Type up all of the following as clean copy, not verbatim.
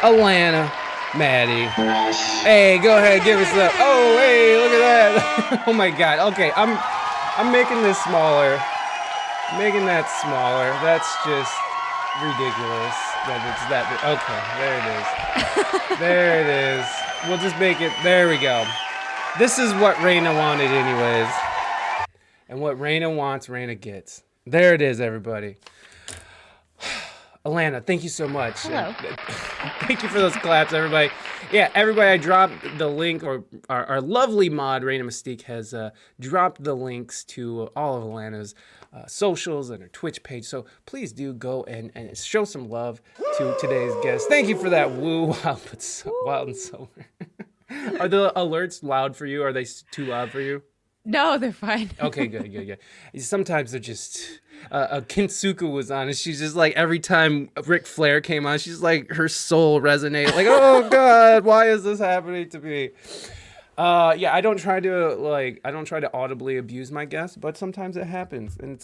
Alanna Matty. Hey, go ahead, give us up. Oh, hey, look at that. Oh my God. Okay, I'm making this smaller. Making that smaller. That's just ridiculous. That it's that. Okay, there it is. There it is. We'll just make it. There we go. This is what Reina wanted, anyways. And what Reina wants, Reina gets. There it is, everybody. Alanna, thank you so much. Hello. Thank you for those claps, everybody. Yeah, everybody, I dropped the link, or our lovely mod, Reina Mystique, has dropped the links to all of Alanna's socials and her Twitch page. So please do go and show some love to today's guest. Thank you for that woo, wild and sober. Are the alerts loud for you? Are they too loud for you? No, they're fine. Okay, good. Sometimes they're just. Kintsuku was on, and she's just like, every time Ric Flair came on, she's like, her soul resonated. Like, oh God, why is this happening to me? Yeah, I don't try to audibly abuse my guests, but sometimes it happens, and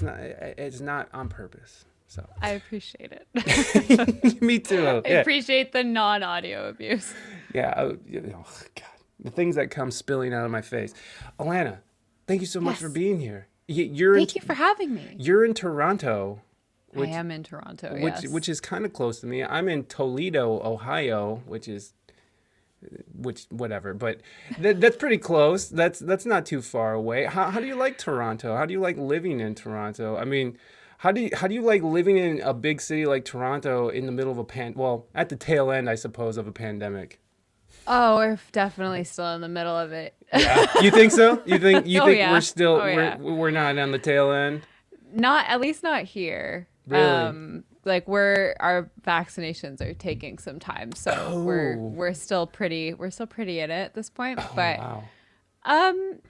it's not on purpose. So I appreciate it. Me too. I appreciate the non-audio abuse. Yeah. Oh God, the things that come spilling out of my face. Alanna, thank you so much for being here. Thank you for having me. You're in Toronto. I am in Toronto, which is kind of close to me. I'm in Toledo, Ohio, which whatever, but that's pretty close. That's not too far away. How do you like Toronto? How do you like living in Toronto? I mean, how do you like living in a big city like Toronto in the middle of at the tail end, I suppose, of a pandemic? Oh, we're definitely still in the middle of it. Yeah. You think so? You think yeah. we're still we're not on the tail end? At least not here. Really? Our vaccinations are taking some time, so we're still pretty in it at this point. But wow.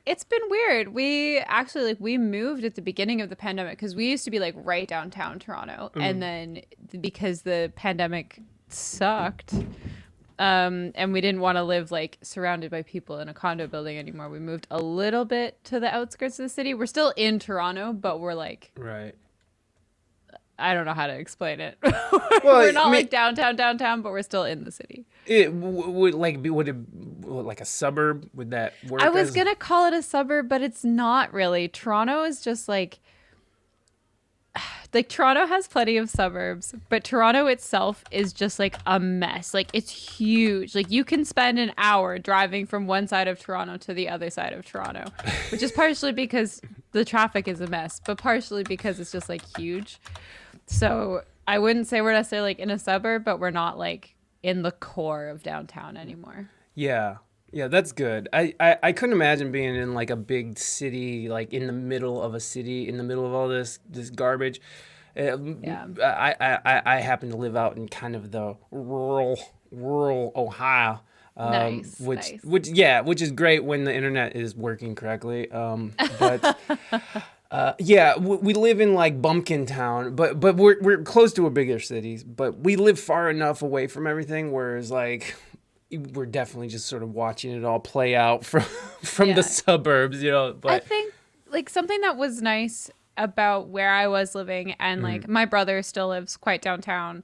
It's been weird. We actually we moved at the beginning of the pandemic because we used to be like right downtown Toronto, and then because the pandemic sucked. And we didn't want to live like surrounded by people in a condo building anymore. We moved a little bit to the outskirts of the city. We're still in Toronto, but we're like, right. I don't know how to explain it. Well, we're not like downtown, but we're still in the city. It would like a suburb? Would that work? I was gonna call it a suburb, but it's not really. Toronto is just like Toronto has plenty of suburbs, but Toronto itself is just like a mess. Like it's huge. Like you can spend an hour driving from one side of Toronto to the other side of Toronto, which is partially because the traffic is a mess, but partially because it's just like huge. So I wouldn't say we're necessarily like in a suburb, but we're not like in the core of downtown anymore. Yeah. Yeah, that's good. I couldn't imagine being in like a big city, like in the middle of a city, in the middle of all this garbage. Yeah. I happen to live out in kind of the rural Ohio. Nice. Which is great when the internet is working correctly. But yeah, we live in like Bumpkin Town, but we're close to a bigger city, but we live far enough away from everything, whereas like we're definitely just sort of watching it all play out from the suburbs, you know. But I think like something that was nice about where I was living, and like my brother still lives quite downtown,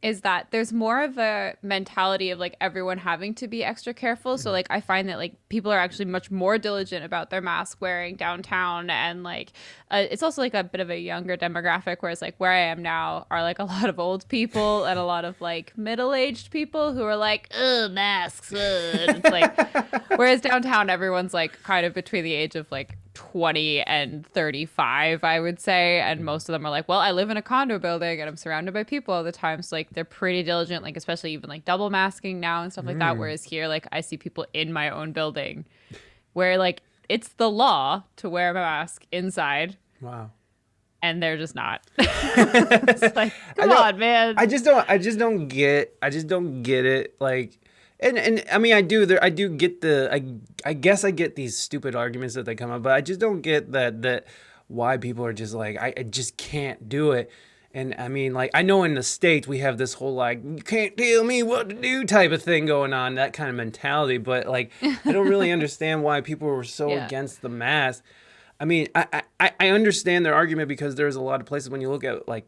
is that there's more of a mentality of like everyone having to be extra careful. So like I find that like people are actually much more diligent about their mask wearing downtown, and like it's also like a bit of a younger demographic, whereas like where I am now are like a lot of old people and a lot of like middle-aged people who are like, ugh, masks, ugh. And it's like whereas downtown everyone's like kind of between the age of like 20 and 35, I would say, and most of them are like, well, I live in a condo building and I'm surrounded by people all the time, so like they're pretty diligent, like especially even like double masking now and stuff like that, whereas here like I see people in my own building where like it's the law to wear a mask inside. Wow. And they're just not. It's like, come on, man. I just don't get it. Like, and I mean, I do get I guess I get these stupid arguments that they come up, but I just don't get that why people are just like, I just can't do it. And I mean, like, I know in the States we have this whole like, you can't tell me what to do type of thing going on, that kind of mentality. But like, I don't really understand why people were so against the mask. I mean, I understand their argument because there's a lot of places when you look at like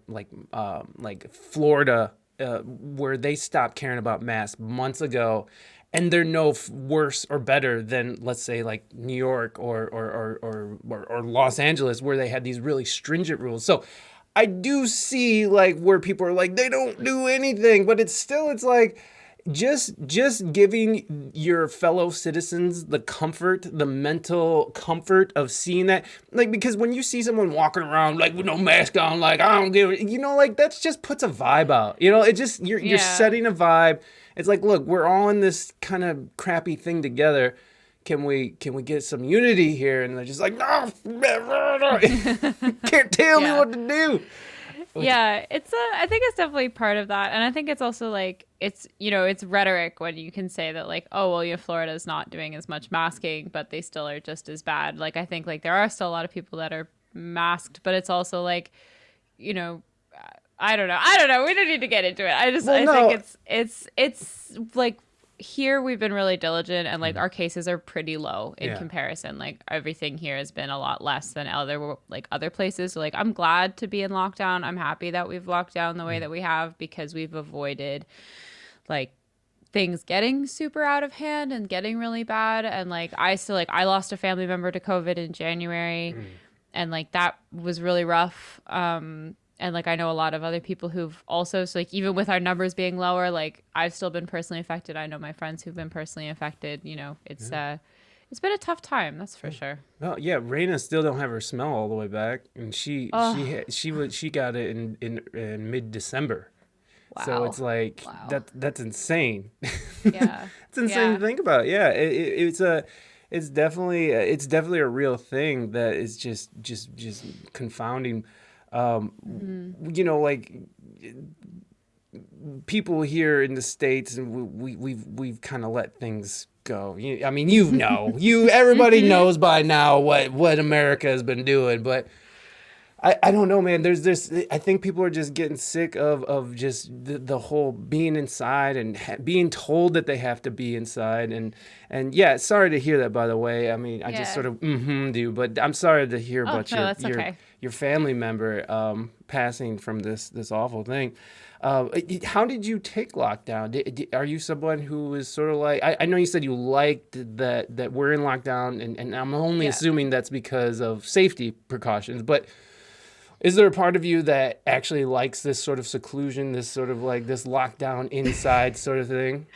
Florida where they stopped caring about masks months ago, and they're no worse or better than, let's say, like New York or Los Angeles, where they had these really stringent rules. So I do see like where people are like they don't do anything, but it's like just giving your fellow citizens the comfort, the mental comfort of seeing that, like, because when you see someone walking around like with no mask on, like I don't give it, like that's just puts a vibe out. It just you're Yeah. setting a vibe. It's like, look, we're all in this kind of crappy thing together. Can we get some unity here? And they're just like, no, can't tell me Yeah. what to do. Yeah, I think it's definitely part of that. And I think it's also like it's rhetoric when you can say that like, oh, well, Florida's not doing as much masking, but they still are just as bad. Like I think like there are still a lot of people that are masked, but it's also like, you know, I don't know. I don't know. We don't need to get into it. Well, I no. think it's like here we've been really diligent and like our cases are pretty low in Yeah. comparison. Like everything here has been a lot less than other places. So like I'm glad to be in lockdown. I'm happy that we've locked down the way that we have because we've avoided like things getting super out of hand and getting really bad. And like I lost a family member to COVID in January, and like that was really rough. And like I know a lot of other people who've also, so like even with our numbers being lower, like I've still been personally affected. I know my friends who've been personally affected. It's been a tough time, that's for sure. Oh yeah, Reina still don't have her smell all the way back, and Oh, she got it in mid-December. So it's wow. like Wow. that's insane. Yeah. It's insane Yeah. to think about. Yeah, it's definitely a real thing that is just confounding. Like people here in the States, and we've kind of let things go. I mean, everybody knows by now what America has been doing, but I don't know, man. There's this. I think people are just getting sick of just the whole being inside and being told that they have to be inside. And yeah, sorry to hear that. By the way, I mean I just Yeah. sort of do, but I'm sorry to hear Oh, about no, that's okay. your family member passing from this awful thing. How did you take lockdown? Are you someone who is sort of like I know you said you liked that we're in lockdown, and I'm only Yeah. assuming that's because of safety precautions, but is there a part of you that actually likes this sort of seclusion, this sort of like this lockdown inside sort of thing?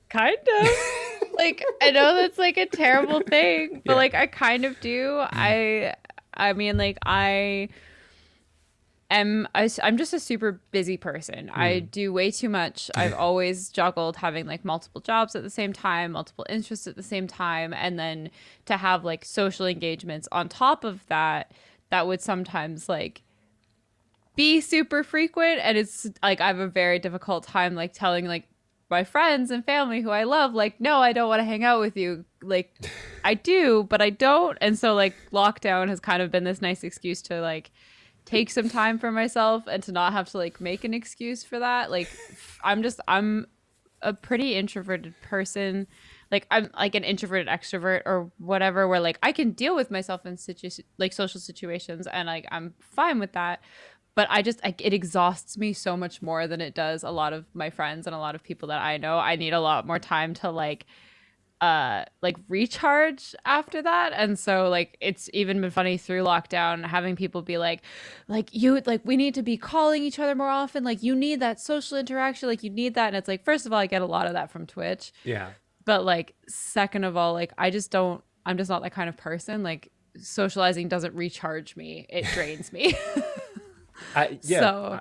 Kind of. Like I know that's like a terrible thing, but Yeah. like I kind of do. I mean like I'm just a super busy person. I do way too much. I've always juggled having like multiple jobs at the same time, multiple interests at the same time, and then to have like social engagements on top of that that would sometimes like be super frequent, and it's like I have a very difficult time like telling like my friends and family who I love like no, I don't want to hang out with you. Like I do, but I don't. And so like lockdown has kind of been this nice excuse to like take some time for myself and to not have to like make an excuse for that. Like I'm a pretty introverted person. Like I'm like an introverted extrovert or whatever, where like I can deal with myself in like social situations and like I'm fine with that. But it exhausts me so much more than it does a lot of my friends and a lot of people that I know. I need a lot more time to like recharge after that. And so like it's even been funny through lockdown having people be like you like we need to be calling each other more often, like you need that social interaction, like you need that. And it's like first of all I get a lot of that from Twitch, Yeah. but like second of all like I'm just not that kind of person. Like socializing doesn't recharge me, it drains me. Yeah. So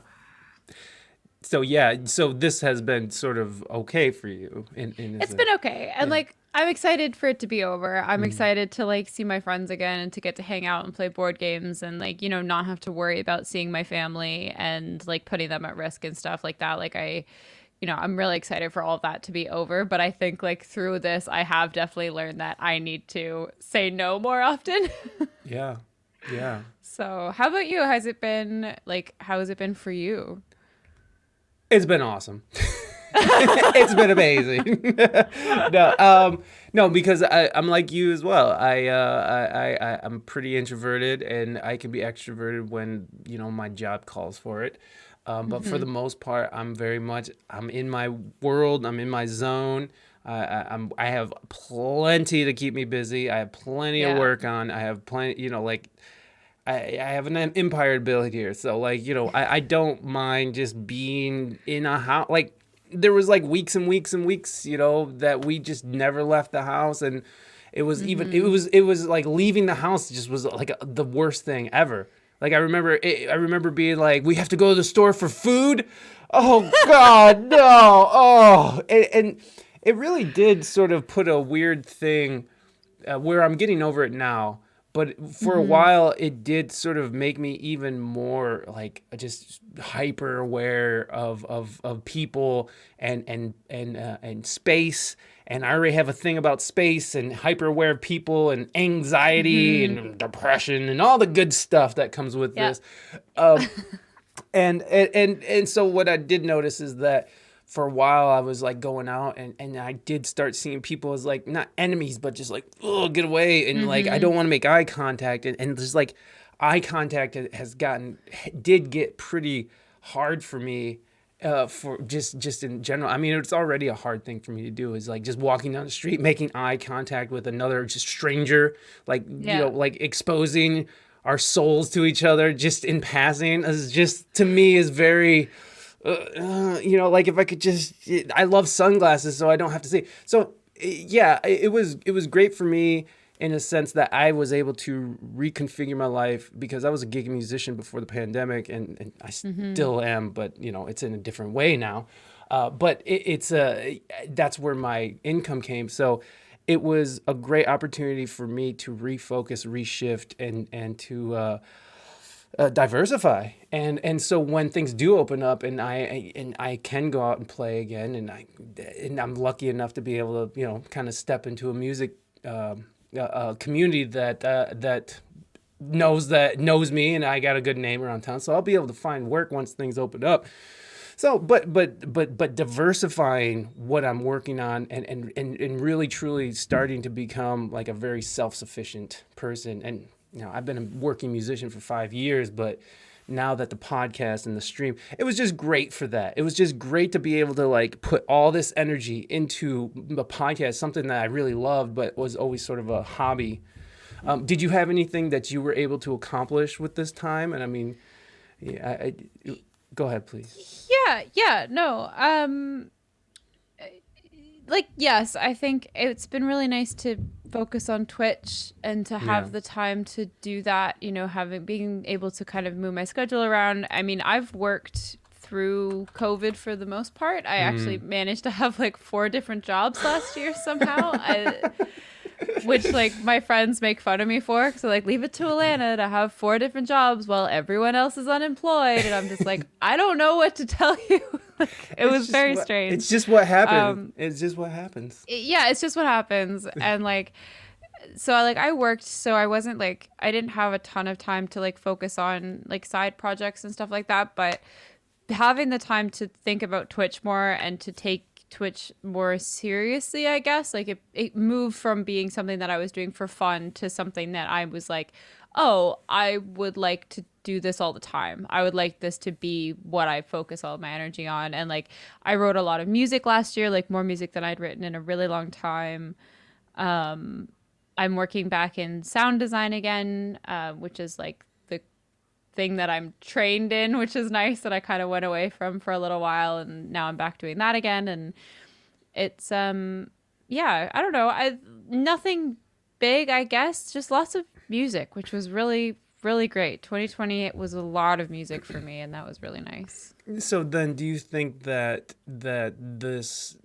So yeah. So this has been sort of okay for you in a it's sense. been okay. And Yeah. like I'm excited for it to be over. I'm excited to like see my friends again and to get to hang out and play board games and like, not have to worry about seeing my family and like putting them at risk and stuff like that. Like I'm really excited for all of that to be over. But I think like through this, I have definitely learned that I need to say no more often. Yeah. Yeah. So how about you? How has it been for you? It's been awesome. It's been amazing. no, no, because I'm like you as well. I'm pretty introverted, and I can be extroverted when my job calls for it. But for the most part, I'm in my world. I'm in my zone. I have plenty to keep me busy. I have plenty of Yeah. work on. I have plenty, like I have an empire to build here. So like, I don't mind just being in a house. Like there was like weeks and weeks and weeks, that we just never left the house. And it was like leaving the house just was like the worst thing ever. Like I remember being like, we have to go to the store for food. Oh God, no. Oh, and it really did sort of put a weird thing where I'm getting over it now. But for a while, it did sort of make me even more like just hyper aware of people and space. And I already have a thing about space and hyper aware of people and anxiety Mm-hmm. and depression and all the good stuff that comes with Yeah. this. And so what I did notice is that for a while I was like going out and I did start seeing people as like not enemies but just like, oh, get away, and like I Mm-hmm. don't want to make eye contact, and just like eye contact did get pretty hard for me, for just in general. I mean, it's already a hard thing for me to do, is like just walking down the street making eye contact with another just stranger, like Yeah. like exposing our souls to each other just in passing is just, to me, is very like if I could just, I love sunglasses, so I don't have to see. So yeah, it was great for me in a sense that I was able to reconfigure my life because I was a gig musician before the pandemic, and I Mm-hmm. still am, but it's in a different way now. But that's where my income came. So it was a great opportunity for me to refocus, reshift, and to diversify. And so when things do open up and I can go out and play again, and I'm lucky enough to be able to kind of step into a music community that knows me, and I got a good name around town, so I'll be able to find work once things open up. So, but diversifying what I'm working on, and really truly starting to become like a very self-sufficient person. And I've been a working musician for 5 years, but now that the podcast and the stream, it was just great for that. It was just great to be able to like put all this energy into the podcast, something that I really loved, but was always sort of a hobby. Did you have anything that you were able to accomplish with this time? And I mean, yeah, go ahead, please. Yeah. Yeah. No. Like, yes, I think it's been really nice to focus on Twitch and to Yeah. have the time to do that, having being able to kind of move my schedule around. I mean, I've worked through COVID for the most part. I actually managed to have like 4 different jobs last year somehow. Which like my friends make fun of me for, so like, leave it to Alanna to have 4 different jobs while everyone else is unemployed, and I'm just like, I don't know what to tell you. It was very strange. It's just what happens. It's just what happens. Yeah, it's just what happens. And like, so I worked, so I wasn't like, I didn't have a ton of time to like focus on like side projects and stuff like that, but having the time to think about Twitch more and to take Twitch more seriously, I guess, like it moved from being something that I was doing for fun to something that I was like, oh, I would like to do this all the time. I would like this to be what I focus all of my energy on. And like, I wrote a lot of music last year, like more music than I'd written in a really long time. I'm working back in sound design again, which is like the thing that I'm trained in, which is nice, that I kind of went away from for a little while, and now I'm back doing that again. And it's yeah, I don't know, I nothing big, I guess, just lots of music, which was really really great. 2020, it was a lot of music for me, and that was really nice. So then, do you think that this?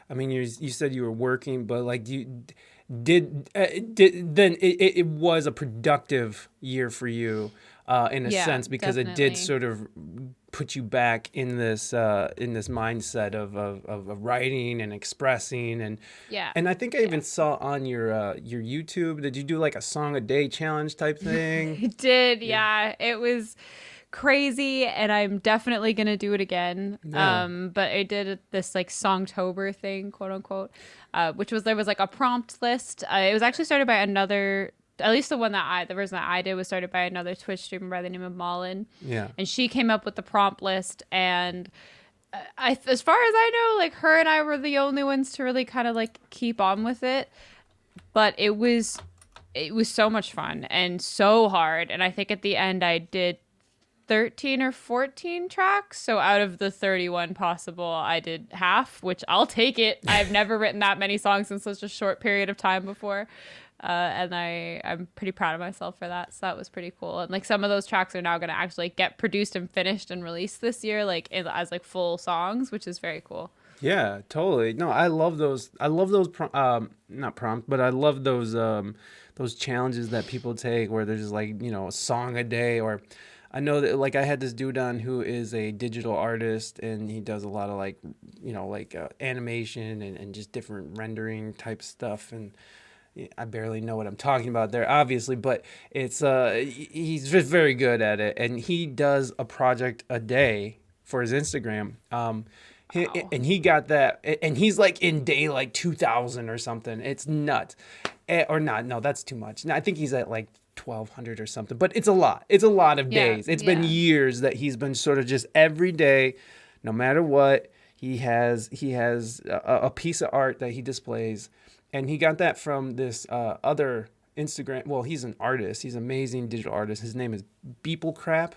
I mean, you said you were working, but like, did then it was a productive year for you, in a Yeah, sense, because it did definitely. sort of put you back in this mindset of writing and expressing, Yeah. and I think I Yeah. even saw on your YouTube, did you do like a song a day challenge type thing? It did, Yeah. yeah. It was crazy, and I'm definitely gonna do it again. Yeah. But I did this like Songtober thing, quote unquote, which was, there was like a prompt list. It was actually started by another at least the version that I did was started by another Twitch streamer by the name of Malin. Yeah. And she came up with the prompt list, and as far as I know, like her and I were the only ones to really kind of like keep on with it. But it was so much fun and so hard. And I think at the end I did 13 or 14 tracks. So out of the 31 possible, I did half, which I'll take it. I've never written that many songs in such a short period of time before. And I'm pretty proud of myself for that. So that was pretty cool. And like some of those tracks are now going to actually get produced and finished and released this year, like as like full songs, which is very cool. Yeah, totally. No, I love those. I love those. Not prompt, but I love those challenges that people take where there's just like, you know, a song a day. Or I know that like I had this dude on who is a digital artist, and he does a lot of like, you know, like animation and just different rendering type stuff. And I barely know what I'm talking about there, obviously, but it's he's just very good at it, and he does a project a day for his Instagram. Wow. And he got that, and he's like in day like 2000 or something. It's nuts, or not? No, that's too much. No, I think he's at like 1200 or something. But it's a lot. It's a lot of days. It's been years that he's been sort of just every day, no matter what. He has a piece of art that he displays, and he got that from this other Instagram. Well, he's an artist. He's an amazing digital artist. His name is Beeple Crap.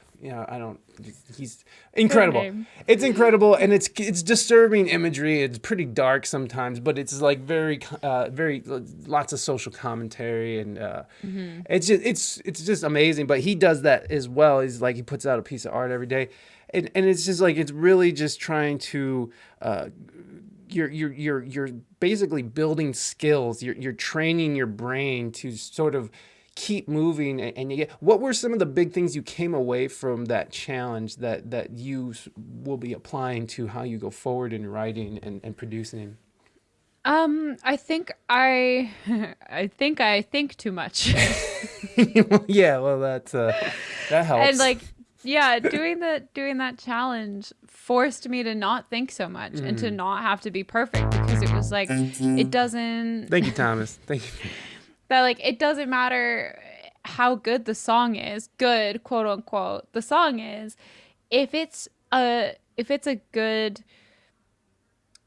He's incredible. It's incredible, and it's disturbing imagery. It's pretty dark sometimes, but it's like very lots of social commentary, and it's just amazing. But he does that as well. He's like, he puts out a piece of art every day, and it's just like, it's really just trying to you're basically building skills. You're training your brain to sort of keep moving. And what were some of the big things you came away from that challenge that you will be applying to how you go forward in writing and producing? I think I think too much. Yeah, well, that helps. And like, yeah, doing that challenge forced me to not think so much and to not have to be perfect, because it was like, it doesn't. Thank you, Thomas. Thank you. That like, it doesn't matter how good the song is, good, quote unquote, the song is, if it's a good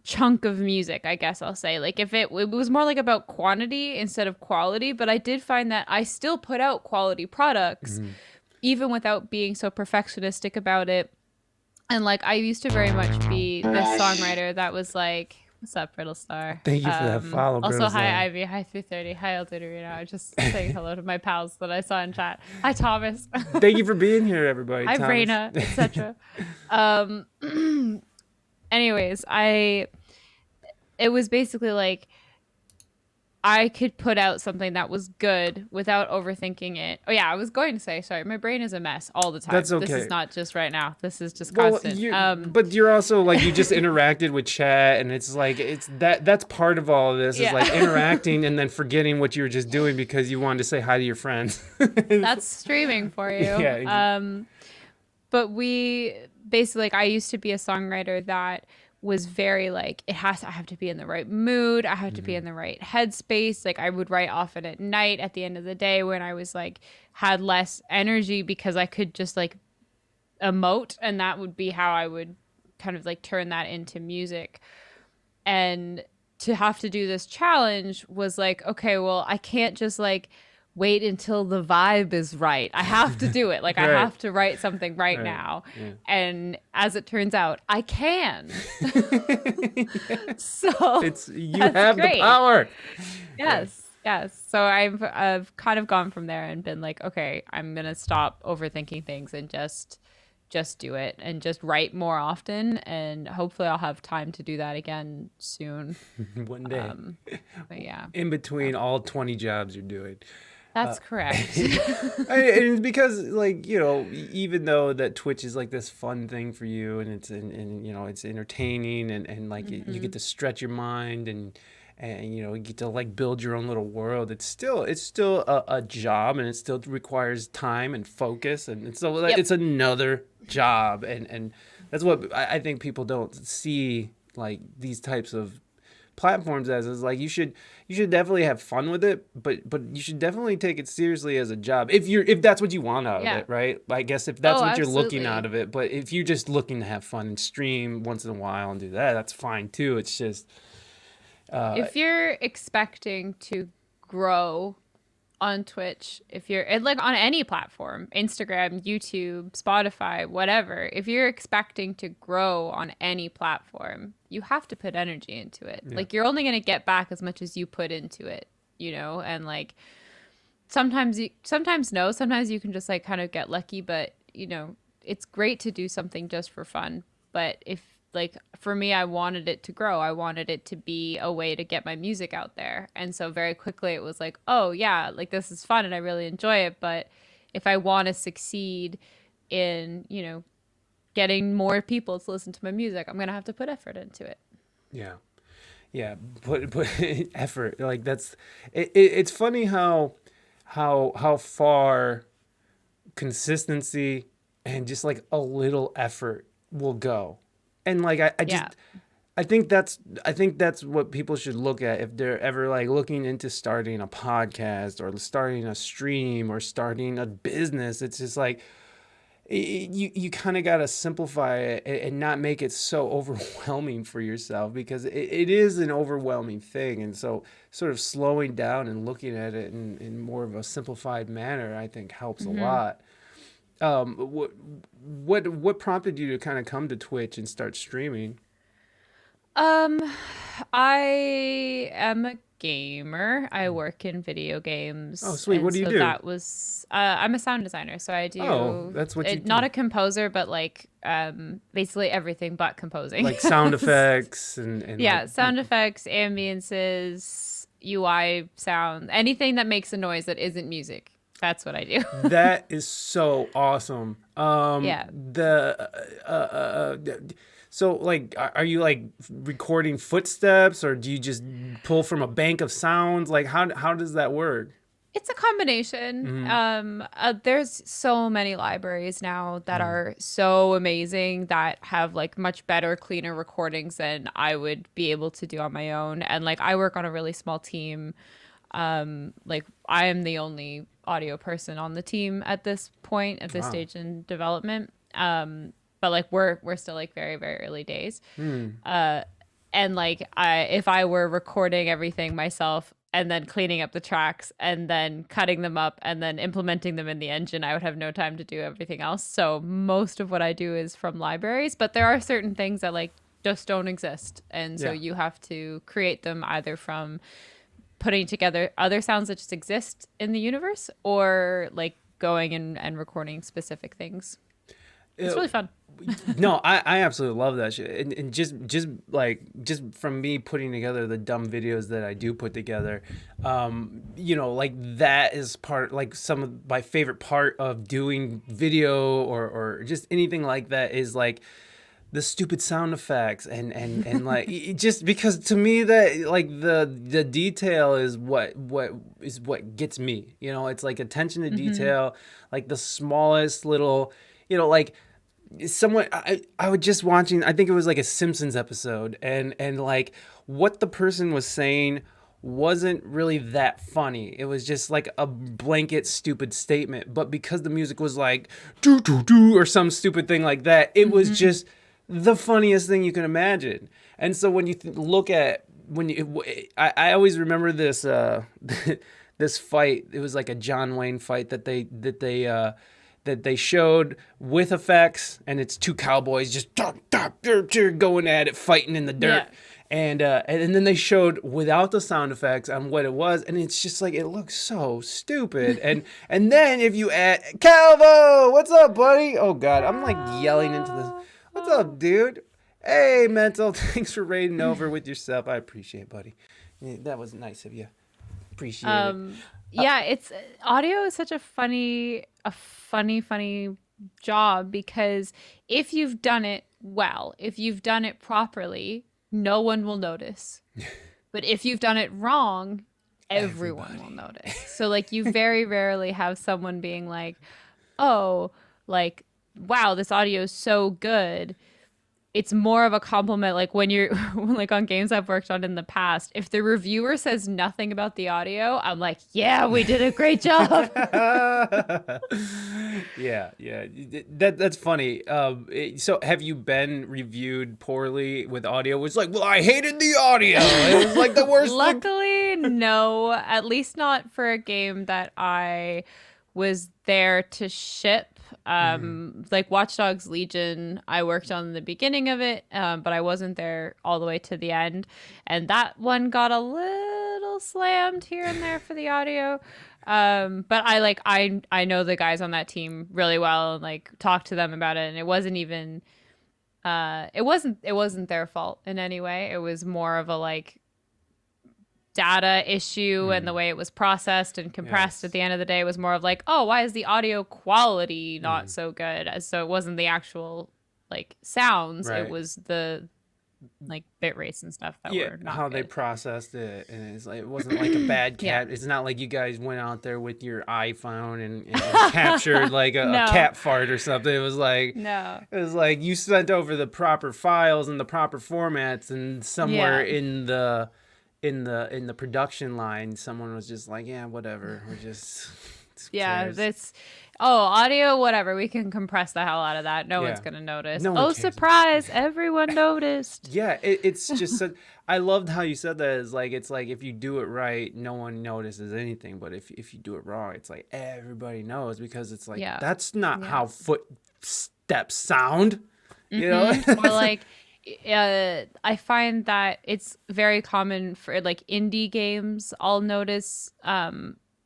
chunk of music, I guess I'll say. Like, if it was more like about quantity instead of quality, but I did find that I still put out quality products even without being so perfectionistic about it. And like, I used to very much be this songwriter that was like, what's up, Brittle Star? Thank you for that follow, Also, Brittle hi, Star. Ivy. Hi, 330. Hi, Alduderino. I just saying hello to my pals that I saw in chat. Hi, Thomas. Thank you for being here, everybody. Hi, Thomas. Reina, etc. Anyways, it was basically like, I could put out something that was good without overthinking it. Oh yeah, I was going to say, sorry, my brain is a mess all the time. That's okay. This is not just right now. This is just constant. But you're also like, you just interacted with chat, and it's like, that's part of all of this, is like interacting and then forgetting what you were just doing because you wanted to say hi to your friends. That's streaming for you. Yeah. But we basically, like, I used to be a songwriter that was very like, I have to be in the right mood. I have to be in the right headspace. Like, I would write often at night at the end of the day when I was like, had less energy, because I could just like emote, and that would be how I would kind of like turn that into music. And to have to do this challenge was like, okay, well, I can't just like wait until the vibe is right. I have to do it. Like, Right. I have to write something right now. Yeah. And as it turns out, I can. So You that's have great. the power. Yes. So I've kind of gone from there and been like, okay, I'm going to stop overthinking things and just do it and just write more often. And hopefully I'll have time to do that again soon. One day. But yeah, In between all 20 jobs you're doing. that's correct. And it's because, like, you know, even though that Twitch is like this fun thing for you, and it's and you know, it's entertaining, and like you get to stretch your mind, and you know, you get to like build your own little world. It's still a job, and it still requires time and focus, and so it's another job, and that's what I think people don't see, like these types of platforms as is like you should definitely have fun with it, but you should definitely take it seriously as a job if that's what you want out of Yeah. it, right? I guess if that's Oh, what you're looking out absolutely. of it, but if you're just looking to have fun and stream once in a while and do that, that's fine too. It's just If you're expecting to grow on Twitch, if you're and like on any platform, Instagram, YouTube, Spotify, whatever, if you're expecting to grow on any platform, you have to put energy into it. yeah, Like you're only going to get back as much as you put into it, and like sometimes no, sometimes you can just like kind of get lucky, but it's great to do something just for fun. But if like for me, I wanted it to grow. I wanted it to be a way to get my music out there. And so very quickly it was like, oh yeah, like this is fun and I really enjoy it. But if I want to succeed in, getting more people to listen to my music, I'm gonna have to put effort into it. yeah, yeah. Put effort. Like that's it's funny how far consistency and just like a little effort will go. And like I just Yeah. I think that's what people should look at if they're ever like looking into starting a podcast or starting a stream or starting a business. It's just like you kind of got to simplify it and not make it so overwhelming for yourself because it is an overwhelming thing. And so sort of slowing down and looking at it in more of a simplified manner, I think helps a Hmm. lot. What what prompted you to kind of come to Twitch and start streaming? Um, I am a gamer. I work in video Oh, games, sweet. and What do you so do? that was I'm a sound designer, so I Oh, do that's what you it, not do. a composer, but like basically everything but composing. Like sound effects and like Yeah, sound effects, ambiances, UI sound, anything that makes a noise that isn't music. That's what I do. that is so awesome. Yeah. The so like are you like recording footsteps or do you just pull from a bank of sounds? Like how does that work? It's a combination. Hmm. There's so many libraries now that Mm. are so amazing that have like much better, cleaner recordings than I would be able to do on my own. And like I work on a really small team. Like I am the only audio person on the team at this point, at this Wow. stage in development. But like we're still like very, very early days. Hmm. And like if I were recording everything myself and then cleaning up the tracks and then cutting them up and then implementing them in the engine, I would have no time to do everything else. So most of what I do is from libraries, but there are certain things that like just don't exist, and so Yeah. you have to create them either from putting together other sounds that just exist in the universe or like going and recording specific things. It's Uh, really fun. no, I absolutely love that shit. And just like just from me putting together the dumb videos that I do put together, like that is part like some of my favorite part of doing video or just anything like that is like the stupid sound effects and like just because to me that like the detail is what gets me. It's like attention to Hmm. detail, like the smallest little, like someone I was just watching, I think it was like a Simpsons episode, and like what the person was saying wasn't really that funny. It was just like a blanket stupid statement, but because the music was like do do do or some stupid thing like that, it was Hmm. just the funniest thing you can imagine. And so when you look at when you I always remember this this fight. It was like a John Wayne fight that they showed with effects, and it's two cowboys just going at it, fighting in the Yeah. dirt. And then they showed without the sound effects on what it was, and it's just like it looks so stupid. And then if you add Calvo, what's up, buddy? Oh God, I'm like yelling into the, what's up, dude? Hey, mental, thanks for raiding over with yourself. I appreciate it, buddy. Yeah, that was nice of you. Appreciate it. Um, yeah, it's audio is such a funny job because if you've done it well, if you've done it properly, no one will notice. But if you've done it wrong, everyone will Everybody. notice. So like you very rarely have someone being like, "Oh, like wow, this audio is so good." it's more of a compliment. Like when you're like on games I've worked on in the past, if the reviewer says nothing about the audio, I'm like, yeah, we did a great job. Yeah. That's funny. So have you been reviewed poorly with audio? It's like, well, I hated the audio. It was like the worst thing. Luckily, no, at least not for a game that I was there to ship. Like Watch Dogs Legion, I worked on the beginning of it, but I wasn't there all the way to the end. And that one got a little slammed here and there for the audio. But I know the guys on that team really well and like talked to them about it, and it wasn't even it wasn't their fault in any way. It was more of a like data issue, and the way it was processed and compressed Yes. at the end of the day was more of like, oh, why is the audio quality not so good? So it wasn't the actual like sounds, it Right. was the like bit rates and stuff that Yeah, were not how they good. processed it, and it's like it wasn't like a bad Yeah. cat. It's not like you guys went out there with your iPhone and captured like a No. cat fart or something. No. It was like you sent over the proper files and the proper formats, and somewhere Yeah. in the production line, someone was just like, yeah, whatever. We're just who Yeah, cares? that's audio, whatever. We can compress the hell out of that. No one's Yeah, gonna notice. no one Oh, cares. surprise! Everyone noticed. Yeah, it's just such, I loved how you said that. It's like if you do it right, no one notices anything. But if you do it wrong, it's like everybody knows, because it's like Yeah. that's not Yeah. how footsteps sound. You know? Or like I find that it's very common for like indie games. I'll notice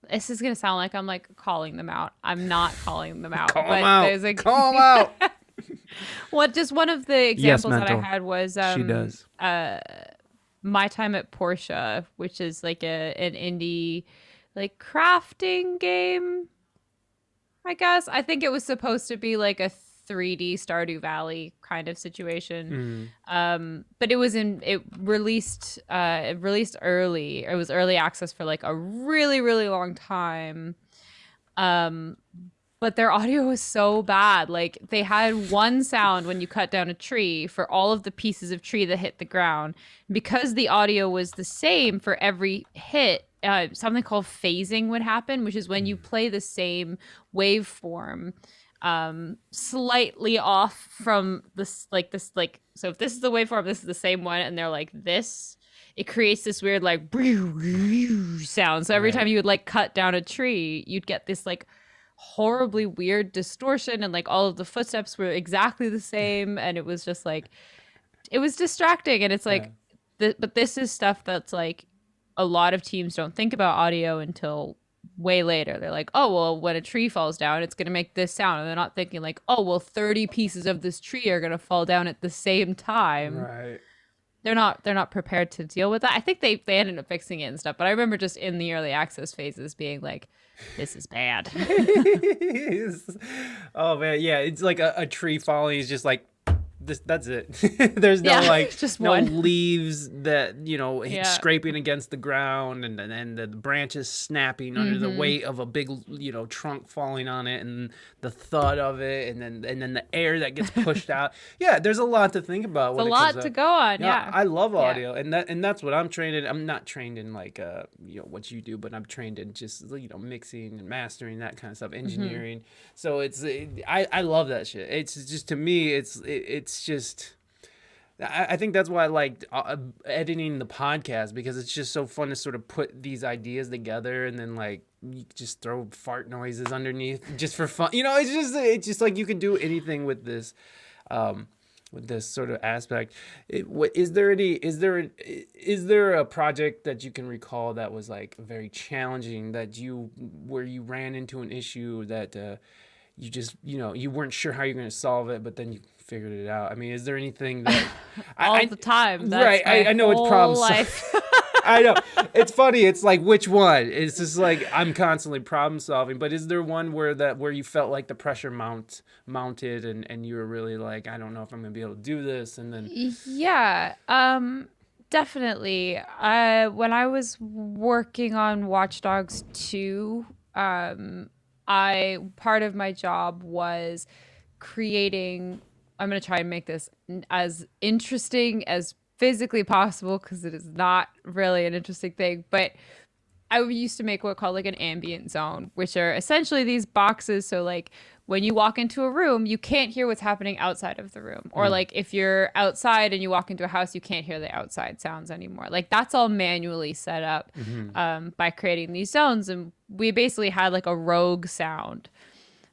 this is gonna sound like I'm like calling them out. I'm not calling them out, Call them but out. there's a Call them out. what just one of the Yes, examples that I mental. had was She does. my time at Porsche, which is like an indie like crafting game, I guess. I think it was supposed to be like a 3D Stardew Valley kind of situation. But it released early. It was early access for like a really, really long time. But their audio was so bad. Like they had one sound when you cut down a tree for all of the pieces of tree that hit the ground. Because the audio was the same for every hit, something called phasing would happen, which is when you play the same waveform slightly off from this, so if this is the waveform, this is the same one, and they're like this, it creates this weird like sound. So every time Right. you would like cut down a tree, you'd get this like horribly weird distortion, and like all of the footsteps were exactly the same, and it was just like it was distracting. And it's Yeah. like but this is stuff that's like a lot of teams don't think about audio until way later. They're like, oh well, when a tree falls down, it's going to make this sound, and they're not thinking like, oh well, 30 pieces of this tree are going to fall down at the same time. Right. They're not prepared to deal with that. I think they ended up fixing it and stuff, but I remember just in the early access phases being like, this is bad. Oh man, yeah, it's like a tree falling is just like this. That's it. There's no Yeah, like just no one. leaves that Yeah. scraping against the ground, and then the branches snapping under the weight of a big trunk falling on it, and the thud of it, and then the air that gets pushed out. Yeah, there's a lot to think about It's a when it comes lot to. to go on. Yeah, Yeah. I love Yeah. audio, and that's what I'm trained in. I'm not trained in like what you do, but I'm trained in just mixing and mastering, that kind of stuff, engineering. So I love that shit. It's just, to me, it's just. I think that's why I like editing the podcast, because it's just so fun to sort of put these ideas together, and then like you just throw fart noises underneath just for fun. It's just like you can do anything with this. With this sort of aspect, is there a project that you can recall that was like very challenging, where you ran into an issue that you just you weren't sure how you're going to solve it, but then you figured it out? I mean, is there anything that All the time. That's right? my I know it's whole problem life. I know. It's funny. It's like, which one? It's just like I'm constantly problem solving. But is there one where you felt like the pressure mounted, and you were really like, I don't know if I'm gonna be able to do this, and then Yeah, definitely. When I was working on Watch Dogs 2, I part of my job was creating I'm going to try and make this as interesting as physically possible because it is not really an interesting thing. But I used to make what called like an ambient zone, which are essentially these boxes. So like when you walk into a room, you can't hear what's happening outside of the room. Or like if you're outside and you walk into a house, you can't hear the outside sounds anymore. Like that's all manually set up by creating these zones. And we basically had like a rogue sound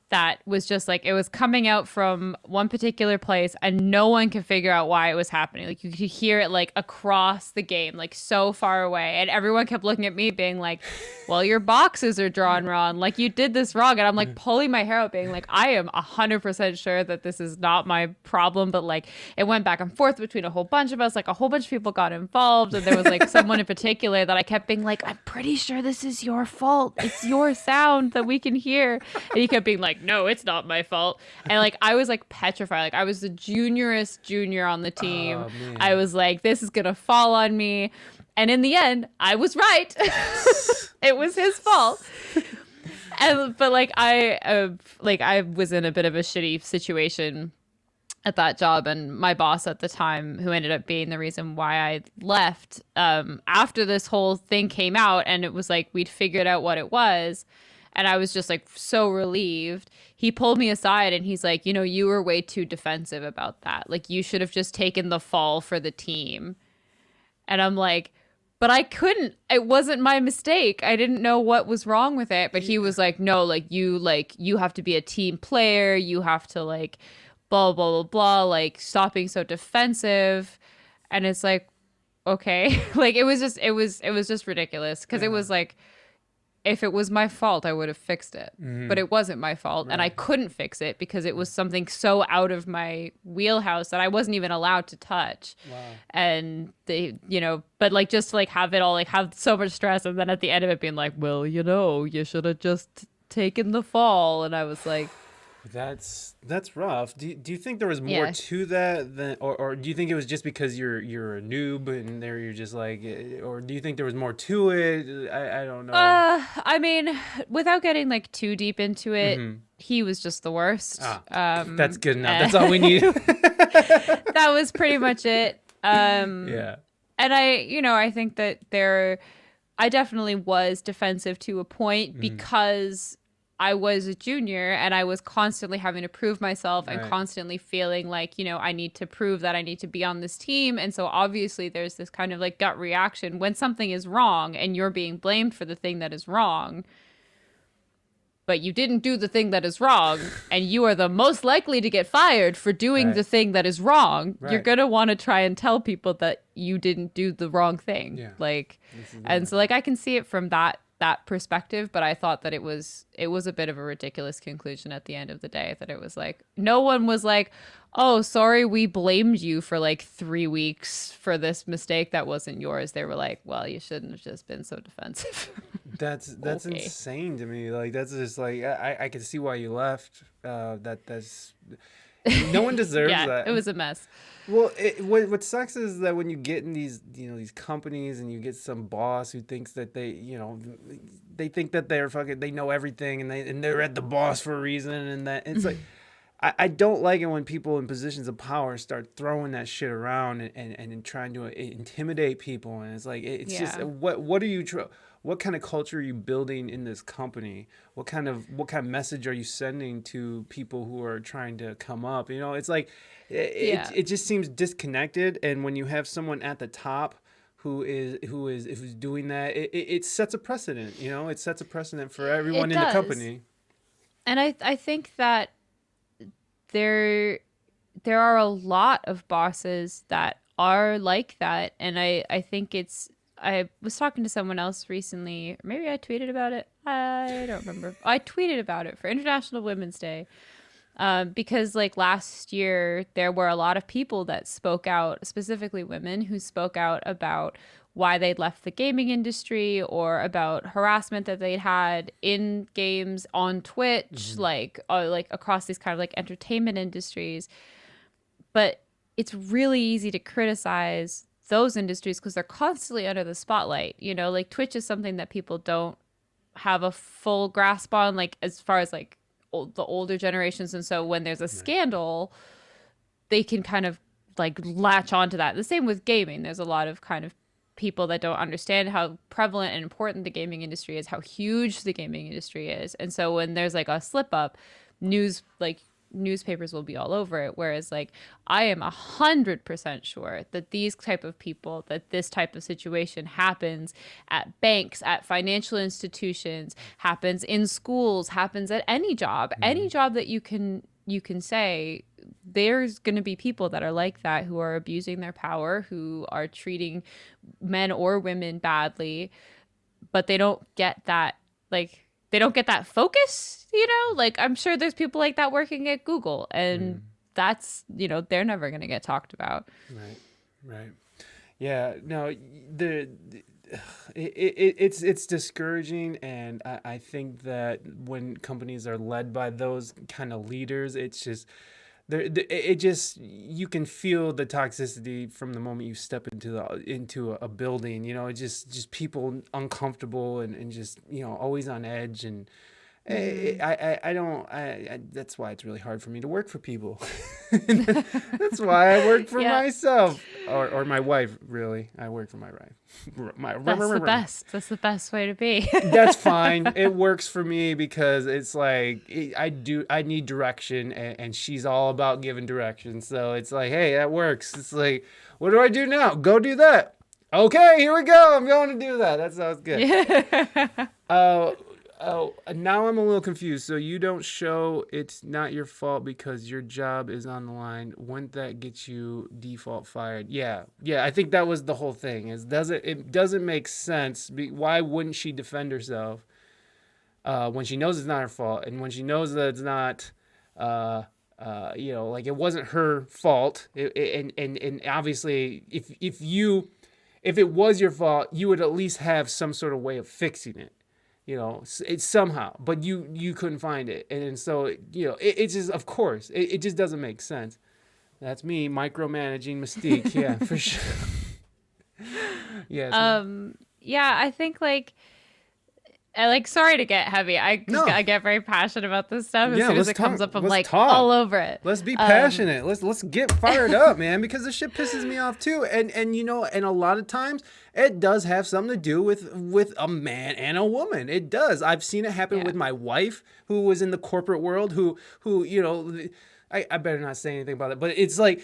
that was just like it was coming out from one particular place and no one could figure out why it was happening. Like you could hear it like across the game, like so far away, and everyone kept looking at me being like, well, your boxes are drawn wrong, like you did this wrong. And I'm like pulling my hair out being like, I am 100% sure that this is not my problem, but like it went back and forth between a whole bunch of us. Like a whole bunch of people got involved, and there was like someone in particular that I kept being like, I'm pretty sure this is your fault, it's your sound that we can hear. And he kept being like, no, it's not my fault. And like I was like petrified. Like I was the juniorest junior on the team. Oh, man. I was like, this is gonna fall on me. And in the end, I was right. It was his fault. But like I was in a bit of a shitty situation at that job, and my boss at the time, who ended up being the reason why I left, after this whole thing came out and it was like we'd figured out what it was, and I was just like so relieved. He pulled me aside and he's like, you know, you were way too defensive about that. Like you should have just taken the fall for the team. And I'm like, but I couldn't. It wasn't my mistake. I didn't know what was wrong with it. But he was like, no, like you have to be a team player. You have to like blah, blah, blah, blah, like stop being so defensive. And it's like, okay. Like it was just ridiculous. Because it was like, if it was my fault, I would have fixed it. But it wasn't my fault. Right. And I couldn't fix it because it was something so out of my wheelhouse that I wasn't even allowed to touch. Wow. And they, you know, but like just to like have it all, like have so much stress. And then at the end of it being like, well, you know, you should have just taken the fall. And I was like, that's rough. Do you think there was more to that than, or do you think it was just because you're a noob and there you're just like, or do you think there was more to it? I don't know. I mean, without getting like too deep into it, he was just the worst. That's good enough. That's all we need. That was pretty much it. Yeah. And I think that I definitely was defensive to a point because I was a junior and I was constantly having to prove myself and constantly feeling like, you know, I need to prove that I need to be on this team. And so obviously there's this kind of like gut reaction when something is wrong and you're being blamed for the thing that is wrong, but you didn't do the thing that is wrong and you are the most likely to get fired for doing the thing that is wrong. You're going to want to try and tell people that you didn't do the wrong thing. Yeah. Like, and so like I can see it from that perspective, but I thought that it was a bit of a ridiculous conclusion at the end of the day, that it was like no one was like, oh, sorry, we blamed you for like 3 weeks for this mistake that wasn't yours. They were like, well, you shouldn't have just been so defensive. That's okay. Insane to me. Like that's just like I can see why you left. That's no one deserves that. It was a mess. Well, what sucks is that when you get in these, you know, these companies and you get some boss who thinks that they think that they're fucking, they know everything and they're at the boss for a reason, and that it's like, I don't like it when people in positions of power start throwing that shit around and trying to intimidate people, and it's like it's just what are you what kind of culture are you building in this company? What kind of message are you sending to people who are trying to come up? You know, it's like it just seems disconnected. And when you have someone at the top who's doing that, it sets a precedent. You know, it sets a precedent for everyone in the company. And I think that there are a lot of bosses that are like that, and I think I was talking to someone else recently, or maybe I tweeted about it. I don't remember. I tweeted about it for International Women's Day. Because like last year, there were a lot of people that spoke out, specifically women who spoke out about why they'd left the gaming industry or about harassment that they'd had in games, on Twitch, like across these kind of like entertainment industries. But it's really easy to criticize those industries because they're constantly under the spotlight. You know, like Twitch is something that people don't have a full grasp on, like as far as like the older generations. And so when there's a scandal, they can kind of like latch onto that. The same with gaming. There's a lot of kind of people that don't understand how prevalent and important the gaming industry is, how huge the gaming industry is. And so when there's like a slip up, newspapers will be all over it. Whereas like I am 100% sure that these type of people, that this type of situation happens at banks, at financial institutions, happens in schools, happens at any job that you can say, there's going to be people that are like that, who are abusing their power, who are treating men or women badly, but they don't get that, like, they don't get that focus, you know? Like, I'm sure there's people like that working at Google, and that's, you know, they're never going to get talked about. Right. Yeah, no, it's discouraging, and I think that when companies are led by those kind of leaders, it's just it just, you can feel the toxicity from the moment you step into a building. You know, it just people uncomfortable, and just, you know, always on edge. And I don't, that's why it's really hard for me to work for people. That's why I work for Yeah. myself, or my wife. Really, I work for my wife. That's the best. That's the best way to be. That's fine. It works for me because it's like I need direction, and she's all about giving direction. So it's like, hey, that works. It's like, what do I do now? Go do that. Okay, here we go. I'm going to do that. That sounds good. Yeah. Now I'm a little confused. So you don't show it's not your fault because your job is on the line. Wouldn't that get you default fired? Yeah. I think that was the whole thing. It doesn't make sense. Why wouldn't she defend herself when she knows it's not her fault, and when she knows that it's not, you know, like, it wasn't her fault. And obviously, if it was your fault, you would at least have some sort of way of fixing it. You know, it's somehow, but you couldn't find it. And so, you know, it's just, of course, it just doesn't make sense. That's me micromanaging Mystique. Yeah, for sure. Yeah. Yeah, I think sorry to get heavy. I get very passionate about this stuff. As soon as it comes up, I'm like all over it. Let's be passionate. Let's get fired up, man, because this shit pisses me off too. And you know, and a lot of times it does have something to do with a man and a woman. It does. I've seen it happen with my wife, who was in the corporate world, who you know, I better not say anything about it, but it's like,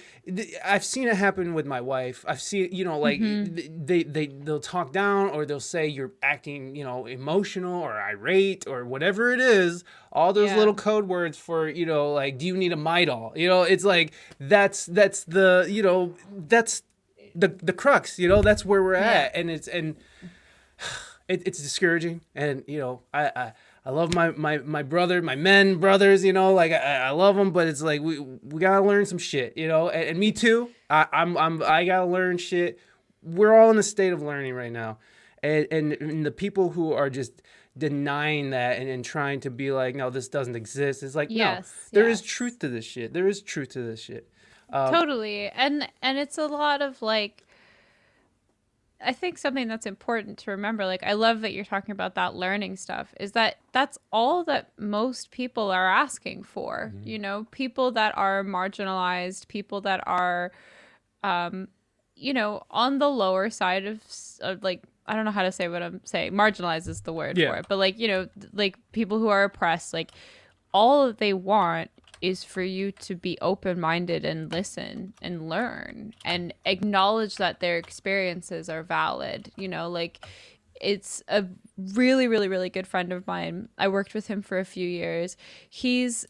I've seen it happen with my wife. I've seen, you know, like, they'll talk down, or they'll say you're acting, you know, emotional or irate or whatever it is. All those little code words for, you know, like, do you need a Midol? You know, it's like, that's the, you know, that's the crux, you know, that's where we're at. And it's discouraging. And, you know, I love my brothers, you know, like, I love them, but it's like, we gotta learn some shit, you know, and me too. I gotta learn shit. We're all in a state of learning right now, and the people who are just denying that and trying to be like, no, this doesn't exist. It's like, no, there is truth to this shit. There is truth to this shit. Totally, and it's a lot of like, I think something that's important to remember, like, I love that you're talking about that learning stuff, is that that's all that most people are asking for. You know, people that are marginalized, people that are, you know, on the lower side of like, I don't know how to say what I'm saying. Marginalized is the word for it. But like, you know, like, people who are oppressed, like, all that they want is for you to be open-minded and listen and learn and acknowledge that their experiences are valid. You know, like, it's a really, really, really good friend of mine. I worked with him for a few years. He's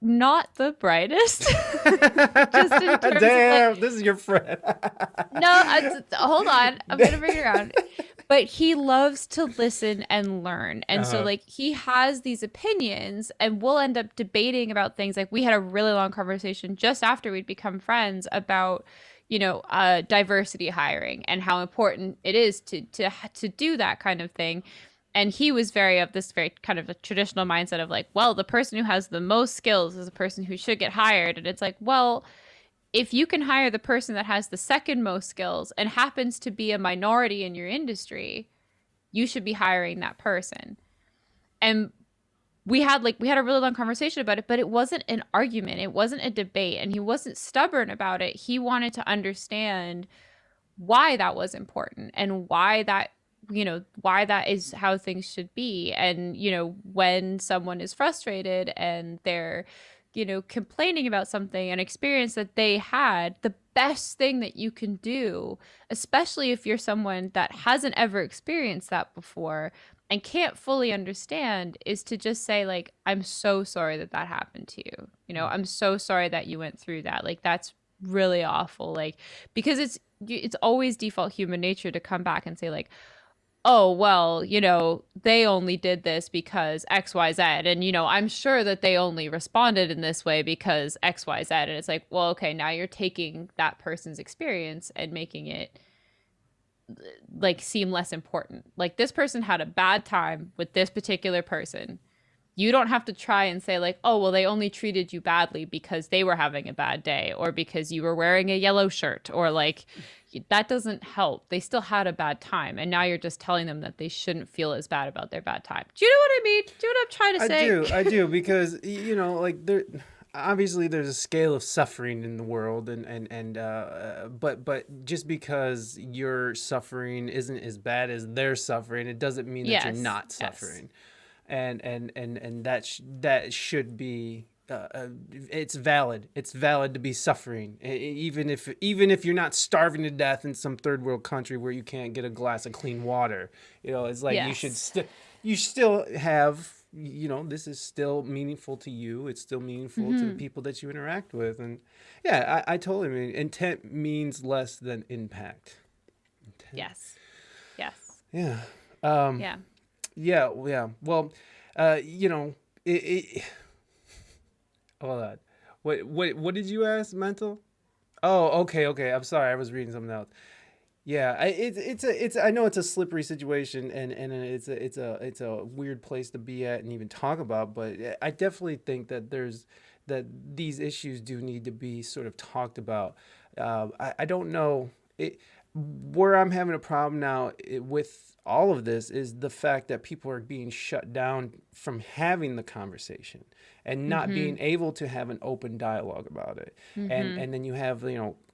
not the brightest. Just in terms Damn, of, like, this is your friend. no, hold on. I'm going to bring it around. But he loves to listen and learn. And so, like, he has these opinions, and we'll end up debating about things. Like, we had a really long conversation just after we'd become friends about, you know, diversity hiring and how important it is to do that kind of thing. And he was very kind of a traditional mindset of like, well, the person who has the most skills is the person who should get hired. And it's like, well, if you can hire the person that has the second most skills and happens to be a minority in your industry, you should be hiring that person. And we had a really long conversation about it, but it wasn't an argument, it wasn't a debate, and he wasn't stubborn about it. He wanted to understand why that was important and why that is how things should be. And when someone is frustrated and they're complaining about something, an experience that they had, the best thing that you can do, especially if you're someone that hasn't ever experienced that before and can't fully understand, is to just say, like, I'm so sorry that that happened to you. I'm so sorry that you went through that. Like, that's really awful. Like, because it's always default human nature to come back and say, like, oh, well, they only did this because XYZ. And, I'm sure that they only responded in this way because XYZ. And it's like, well, okay, now you're taking that person's experience and making it like seem less important. Like, this person had a bad time with this particular person. You don't have to try and say, like, oh, well, they only treated you badly because they were having a bad day or because you were wearing a yellow shirt, or like, that doesn't help. They still had a bad time. And now you're just telling them that they shouldn't feel as bad about their bad time. Do you know what I mean? Do you know what I'm trying to say? I do, because like there, obviously there's a scale of suffering in the world, but just because your suffering isn't as bad as their suffering, it doesn't mean that you're Yes. not Yes. suffering. And that should be it's valid. It's valid to be suffering, even if you're not starving to death in some third world country where you can't get a glass of clean water. It's like Yes. you still have, this is still meaningful to you. It's still meaningful to the Mm-hmm. people that you interact with. And yeah, I totally mean, intent means less than impact. Intent. Yes. Yes. Yeah. Um, Yeah. yeah, yeah. Well, it hold on. What did you ask, mental? Oh, okay, okay. I'm sorry. I was reading something else. Yeah, it's I know it's a slippery situation, and it's a weird place to be at and even talk about, but I definitely think that these issues do need to be sort of talked about. I don't know where I'm having a problem now with all of this is the fact that people are being shut down from having the conversation and not Mm-hmm. being able to have an open dialogue about it. Mm-hmm. And then you have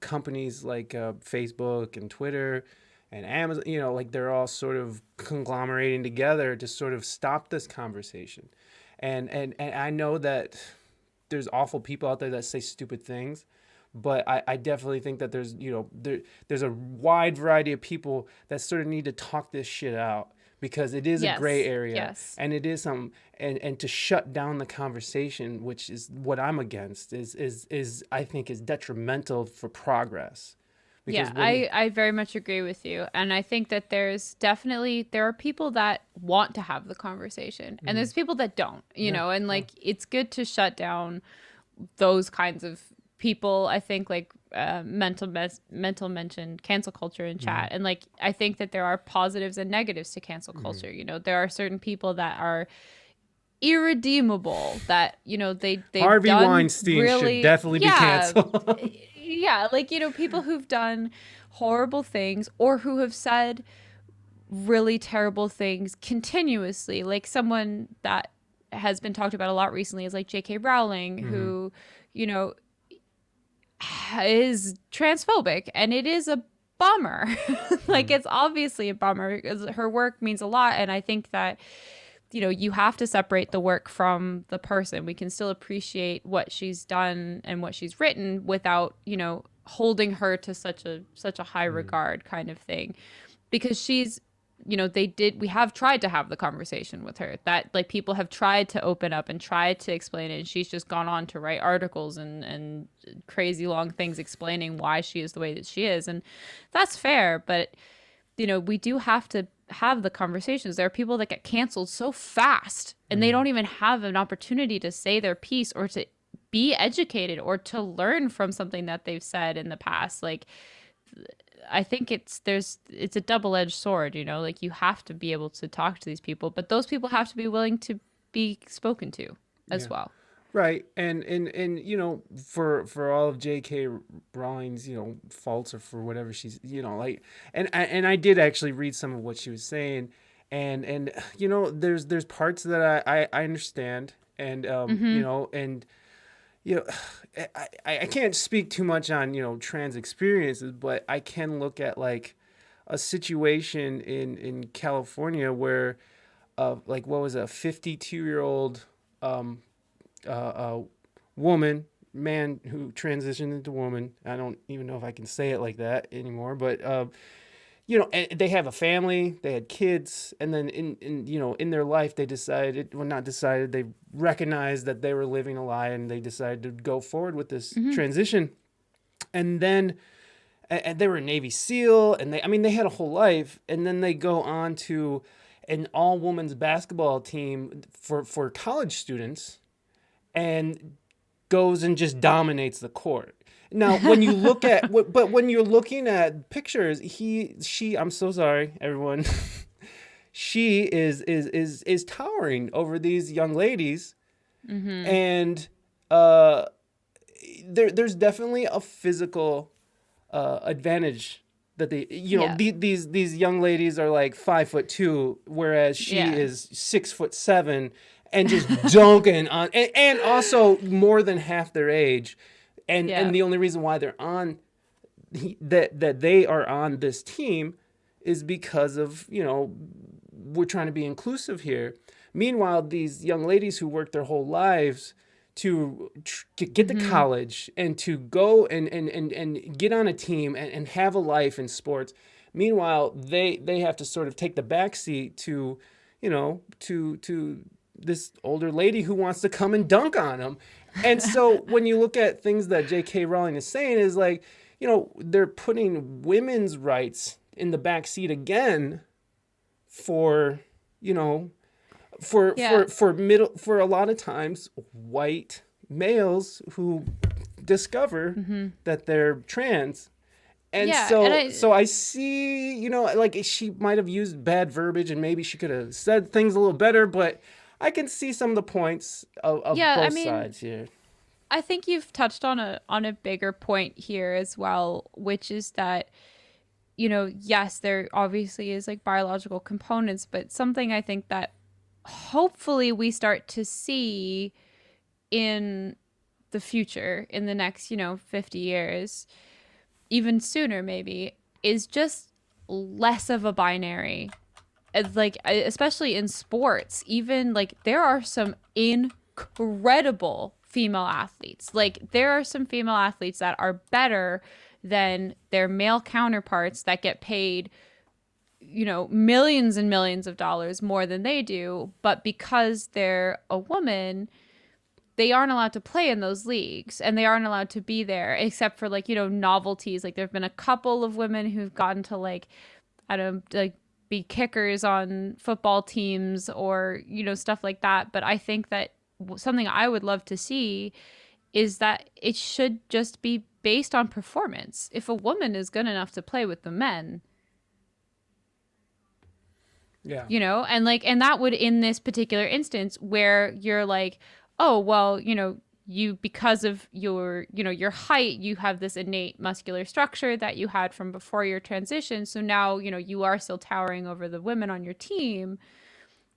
companies like Facebook and Twitter and Amazon, like they're all sort of conglomerating together to sort of stop this conversation. And I know that there's awful people out there that say stupid things, but I definitely think that there's a wide variety of people that sort of need to talk this shit out, because it is a gray Yes. area, Yes. and it is some and to shut down the conversation, which is what I'm against, is I think is detrimental for progress, Yeah, because when I very much agree with you. And I think that there are people that want to have the conversation and there's people that don't, yeah, and yeah. like it's good to shut down those kinds of people. I think like mental mentioned cancel culture in chat. And like I think that there are positives and negatives to cancel culture. There are certain people that are irredeemable that they've Harvey done Weinstein should really, definitely be yeah, canceled. yeah, like people who've done horrible things or who have said really terrible things continuously, like someone that has been talked about a lot recently is like J.K. Rowling, Hmm. who you know is transphobic, and it is a bummer. Like, Hmm. it's obviously a bummer because her work means a lot, and I think that you have to separate the work from the person. We can still appreciate what she's done and what she's written without, holding her to such a high regard, kind of thing. Because she's, we have tried to have the conversation with her, that like people have tried to open up and tried to explain it, and she's just gone on to write articles and crazy long things explaining why she is the way that she is. And that's fair, but we do have to have the conversations. There are people that get canceled so fast and they don't even have an opportunity to say their piece or to be educated or to learn from something that they've said in the past. Like, I think it's a double-edged sword, like you have to be able to talk to these people, but those people have to be willing to be spoken to as Yeah. well. Right, and for all of J.K. Rowling's faults, or for whatever she's like, and I did actually read some of what she was saying, and there's parts that I understand, and Mm-hmm. and you know I can't speak too much on trans experiences, but I can look at like a situation in California where like what was it, a 52-year-old um uh woman man who transitioned into woman. I don't even know if I can say it like that anymore, but and they have a family, they had kids, and then in their life they decided, well, not decided, they recognized that they were living a lie, and they decided to go forward with this Mm-hmm. transition. And then and they were a Navy SEAL, and they had a whole life, and then they go on to an all women's basketball team for college students, and goes and just dominates the court. Now, when you look at but when you're looking at pictures, she I'm so sorry, everyone. She is towering over these young ladies, Mm-hmm. and uh, there's definitely a physical advantage that Yeah. these young ladies are like 5'2", whereas she Yeah. is 6'7", and just dunking on, and also more than half their age, Yeah. and the only reason why they're on that they are on this team is because of we're trying to be inclusive here. Meanwhile, these young ladies who work their whole lives to get to Mm-hmm. college and to go and get on a team and have a life in sports. Meanwhile, they have to sort of take the backseat to, to this older lady who wants to come and dunk on them. And so when you look at things that J.K. Rowling is saying, is like, they're putting women's rights in the backseat again for, you know, Yeah. for a lot of times white males who discover Mm-hmm. that they're trans. And Yeah. And so I see, like she might have used bad verbiage, and maybe she could have said things a little better, but I can see some of the points of yeah, I both mean, sides here. I think you've touched on a bigger point here as well, which is that, yes, there obviously is like biological components, but something I think that hopefully we start to see in the future, in the next, 50 years, even sooner maybe, is just less of a binary. It's like, especially in sports, even like there are some incredible female athletes. Like there are some female athletes that are better than their male counterparts that get paid, millions and millions of dollars more than they do, but because they're a woman, they aren't allowed to play in those leagues, and they aren't allowed to be there except for like, novelties. Like there've been a couple of women who've gotten to like, I don't know, like be kickers on football teams or, stuff like that. But I think that something I would love to see is that it should just be based on performance. If a woman is good enough to play with the men, Yeah. and like, and that would, in this particular instance where you're like, oh well, you, because of your, your height, you have this innate muscular structure that you had from before your transition, so now, you are still towering over the women on your team.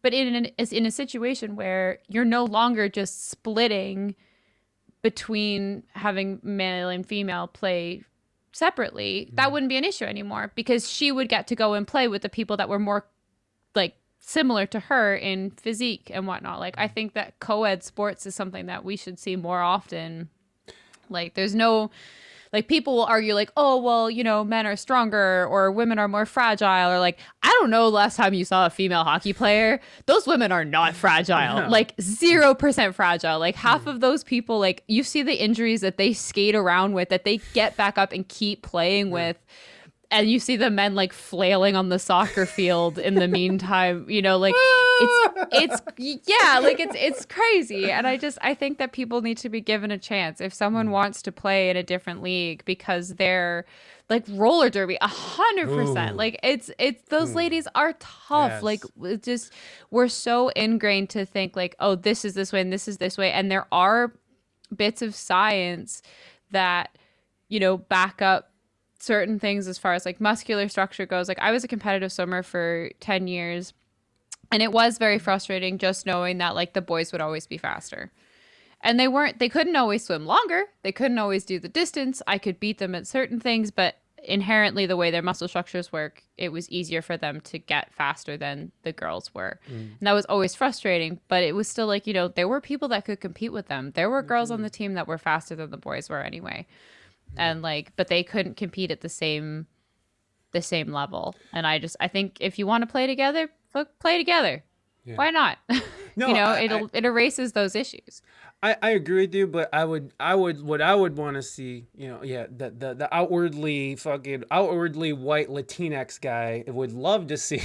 But in a situation where you're no longer just splitting between having male and female play separately, that wouldn't be an issue anymore, because she would get to go and play with the people that were more like similar to her in physique and whatnot. Like I think that co-ed sports is something that we should see more often. Like there's no, like people will argue like, oh well, men are stronger or women are more fragile, or like, I don't know, last time you saw a female hockey player, those women are not fragile, No. like 0% fragile. Like half of those people, like you see the injuries that they skate around with, that they get back up and keep playing with, and you see the men like flailing on the soccer field in the meantime, like it's yeah, like it's crazy. And I think that people need to be given a chance if someone wants to play in a different league, because they're like roller derby 100%. Ooh. Like it's those Ooh. ladies are tough. Like Yes. it just, we're so ingrained to think like, oh, this is this way and this is this way, and there are bits of science that, back up certain things as far as like muscular structure goes. Like I was a competitive swimmer for 10 years, And it was very frustrating just knowing that like the boys would always be faster. And they couldn't always swim longer. They couldn't always do the distance. I could beat them at certain things, but inherently the way their muscle structures work, it was easier for them to get faster than the girls were. Mm. And that was always frustrating, but it was still like, there were people that could compete with them. There were girls on Mm-hmm. the team that were faster than the boys were anyway. Mm. And like, but they couldn't compete at the same level. And I think if you want to play together, play together. Yeah. Why not? No, It erases those issues. I agree with you, but what I would want to see, yeah, the outwardly white Latinx guy would love to see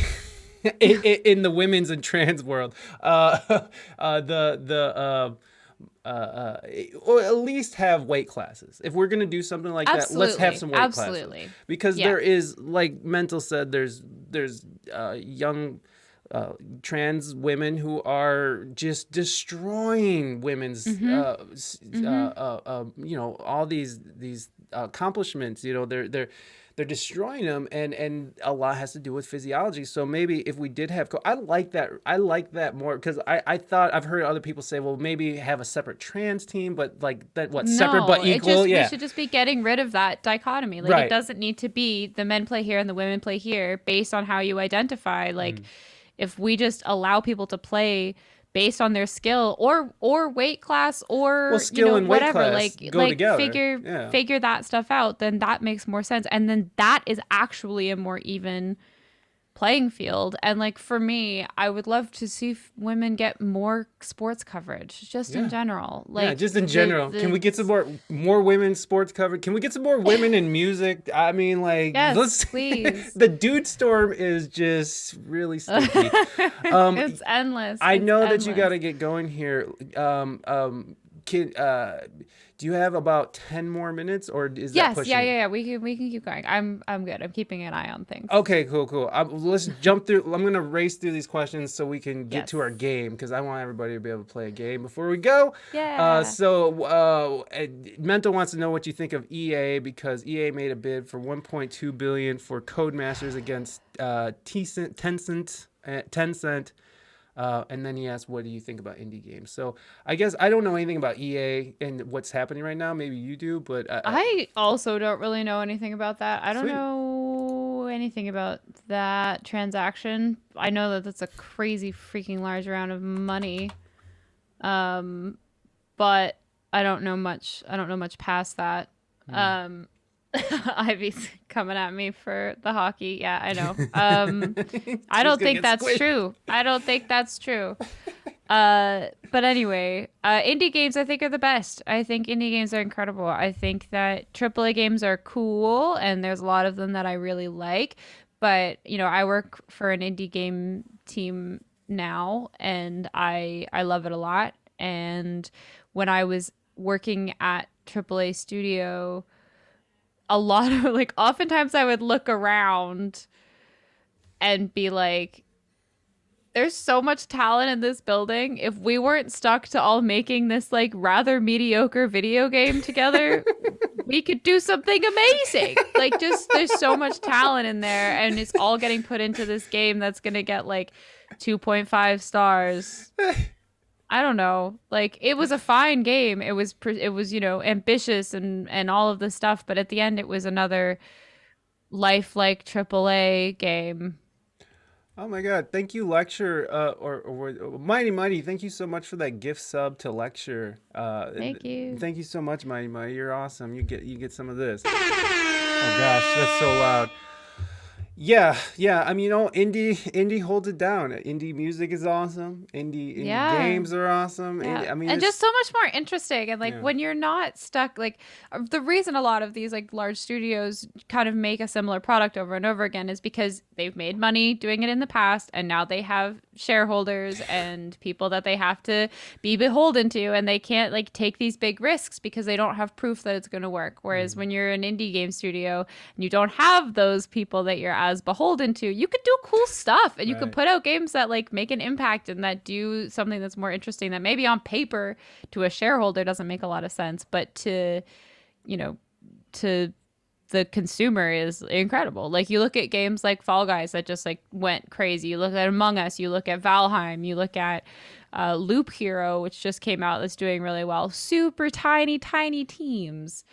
in the women's and trans world, the or at least have weight classes. If we're gonna do something like that, let's have Absolutely. some weight classes. Absolutely. Because Yeah. there is, like Mental said, there's young trans women who are just destroying women's all these accomplishments. They're destroying them, and a lot has to do with physiology. So maybe if we did have I like that more, because I've heard other people say, well, maybe have a separate trans team, but like that, what, separate No, but equal. we Yeah, should just be getting rid of that dichotomy. Like right. it doesn't need to be the men play here and the women play here based on how you identify. Like if we just allow people to play based on their skill or weight class or Well, skill and weight whatever, class like go together. figure Yeah. figure that stuff out, then that makes more sense. And then that is actually a more even playing field. And like for me, I would love to see women get more sports coverage just in general. Like yeah, just in general. Can we get some more women sports coverage? Can we get some more women in music? I mean, like, Yes, please. The dude storm is just really sticky. It's endless. I It's know that you endless. got to get going here. Do you have about 10 more minutes, or is that Yes, pushing yeah, it? yeah, yeah. We can keep going. I'm good. I'm keeping an eye on things. Okay, cool. Let's jump through. I'm gonna race through these questions so we can get to Yes. our game, because I want everybody to be able to play a game before we go. Yeah. Mental wants to know what you think of EA, because EA made a bid for 1.2 billion for Codemasters against Tencent. And then he asked, what do you think about indie games? So I guess I don't know anything about EA and what's happening right now. Maybe you do, but I also don't really know anything about that. I don't Sweet. know anything about that transaction. I know that that's a crazy freaking large round of money. But I don't know much. I don't know much past that. Ivy's coming at me for the hockey. Yeah, I know. I don't think that's true. I don't think that's true. But anyway, indie games I think are the best. I think indie games are incredible. I think that AAA games are cool, and there's a lot of them that I really like. But I work for an indie game team now, and I love it a lot. And when I was working at AAA studio, a lot of oftentimes I would look around and be like, there's so much talent in this building. If we weren't stuck to all making this rather mediocre video game together, we could do something amazing. Just there's so much talent in there, and it's all getting put into this game that's going to get 2.5 stars. I don't know. It was a fine game. It was ambitious and all of this stuff, but at the end it was another lifelike AAA game. Oh my God! Thank you, Lecture, or Mighty. Thank you so much for that gift sub to Lecture. Thank you. Thank you so much, Mighty. You're awesome. You get some of this. Oh gosh, that's so loud. Yeah. I mean, indie holds it down. Indie music is awesome. Indie games are awesome. Yeah. I mean, and just so much more interesting. And Yeah. when you're not stuck, the reason a lot of these large studios kind of make a similar product over and over again is because they've made money doing it in the past, and now they have shareholders and people that they have to be beholden to, and they can't take these big risks because they don't have proof that it's going to work. Whereas when you're an indie game studio and you don't have those people that you're as beholden to, you could do cool stuff, and you could Right. put out games that make an impact and that do something that's more interesting, that maybe on paper to a shareholder doesn't make a lot of sense, but to to the consumer is incredible. Like you look at games like Fall Guys that just like went crazy. You look at Among Us, you look at Valheim, you look at Loop Hero, which just came out, that's doing really well. Super tiny, tiny teams,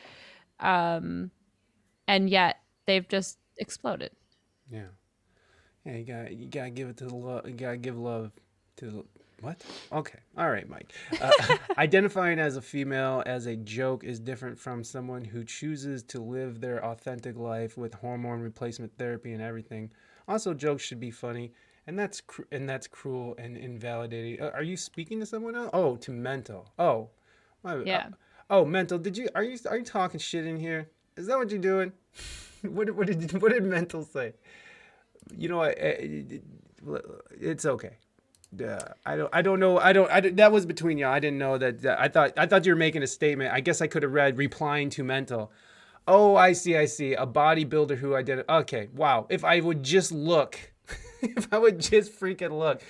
and yet they've just exploded. Yeah. Yeah, you gotta give it to the love. You gotta give love to the, what? Okay, all right, Mike. Identifying as a female as a joke is different from someone who chooses to live their authentic life with hormone replacement therapy and everything. Also, jokes should be funny, and that's cruel and invalidating. Are you speaking to someone else? Oh, to Mental. Oh, Yeah. oh, Mental. Are you talking shit in here? Is that what you're doing? What did Mental say? You know, it's okay. I don't know. That was between y'all. I didn't know that. I thought you were making a statement. I guess I could have read replying to Mental. Oh, I see. A bodybuilder who okay, wow. If I would just look, if I would just freaking look.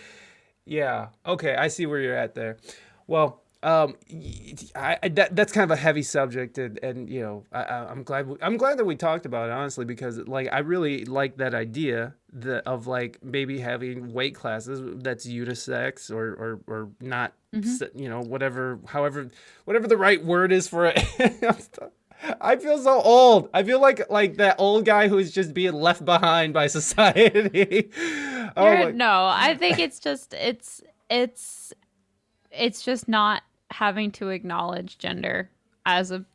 Yeah. Okay, I see where you're at there. Well, that's kind of a heavy subject, and you know, I'm glad that we talked about it, honestly, because like I really like that idea of like maybe having weight classes that's unisex or not, you know, however the right word is for it. I feel so old. I feel like that old guy who's just being left behind by society. No, I think it's just not having to acknowledge gender as a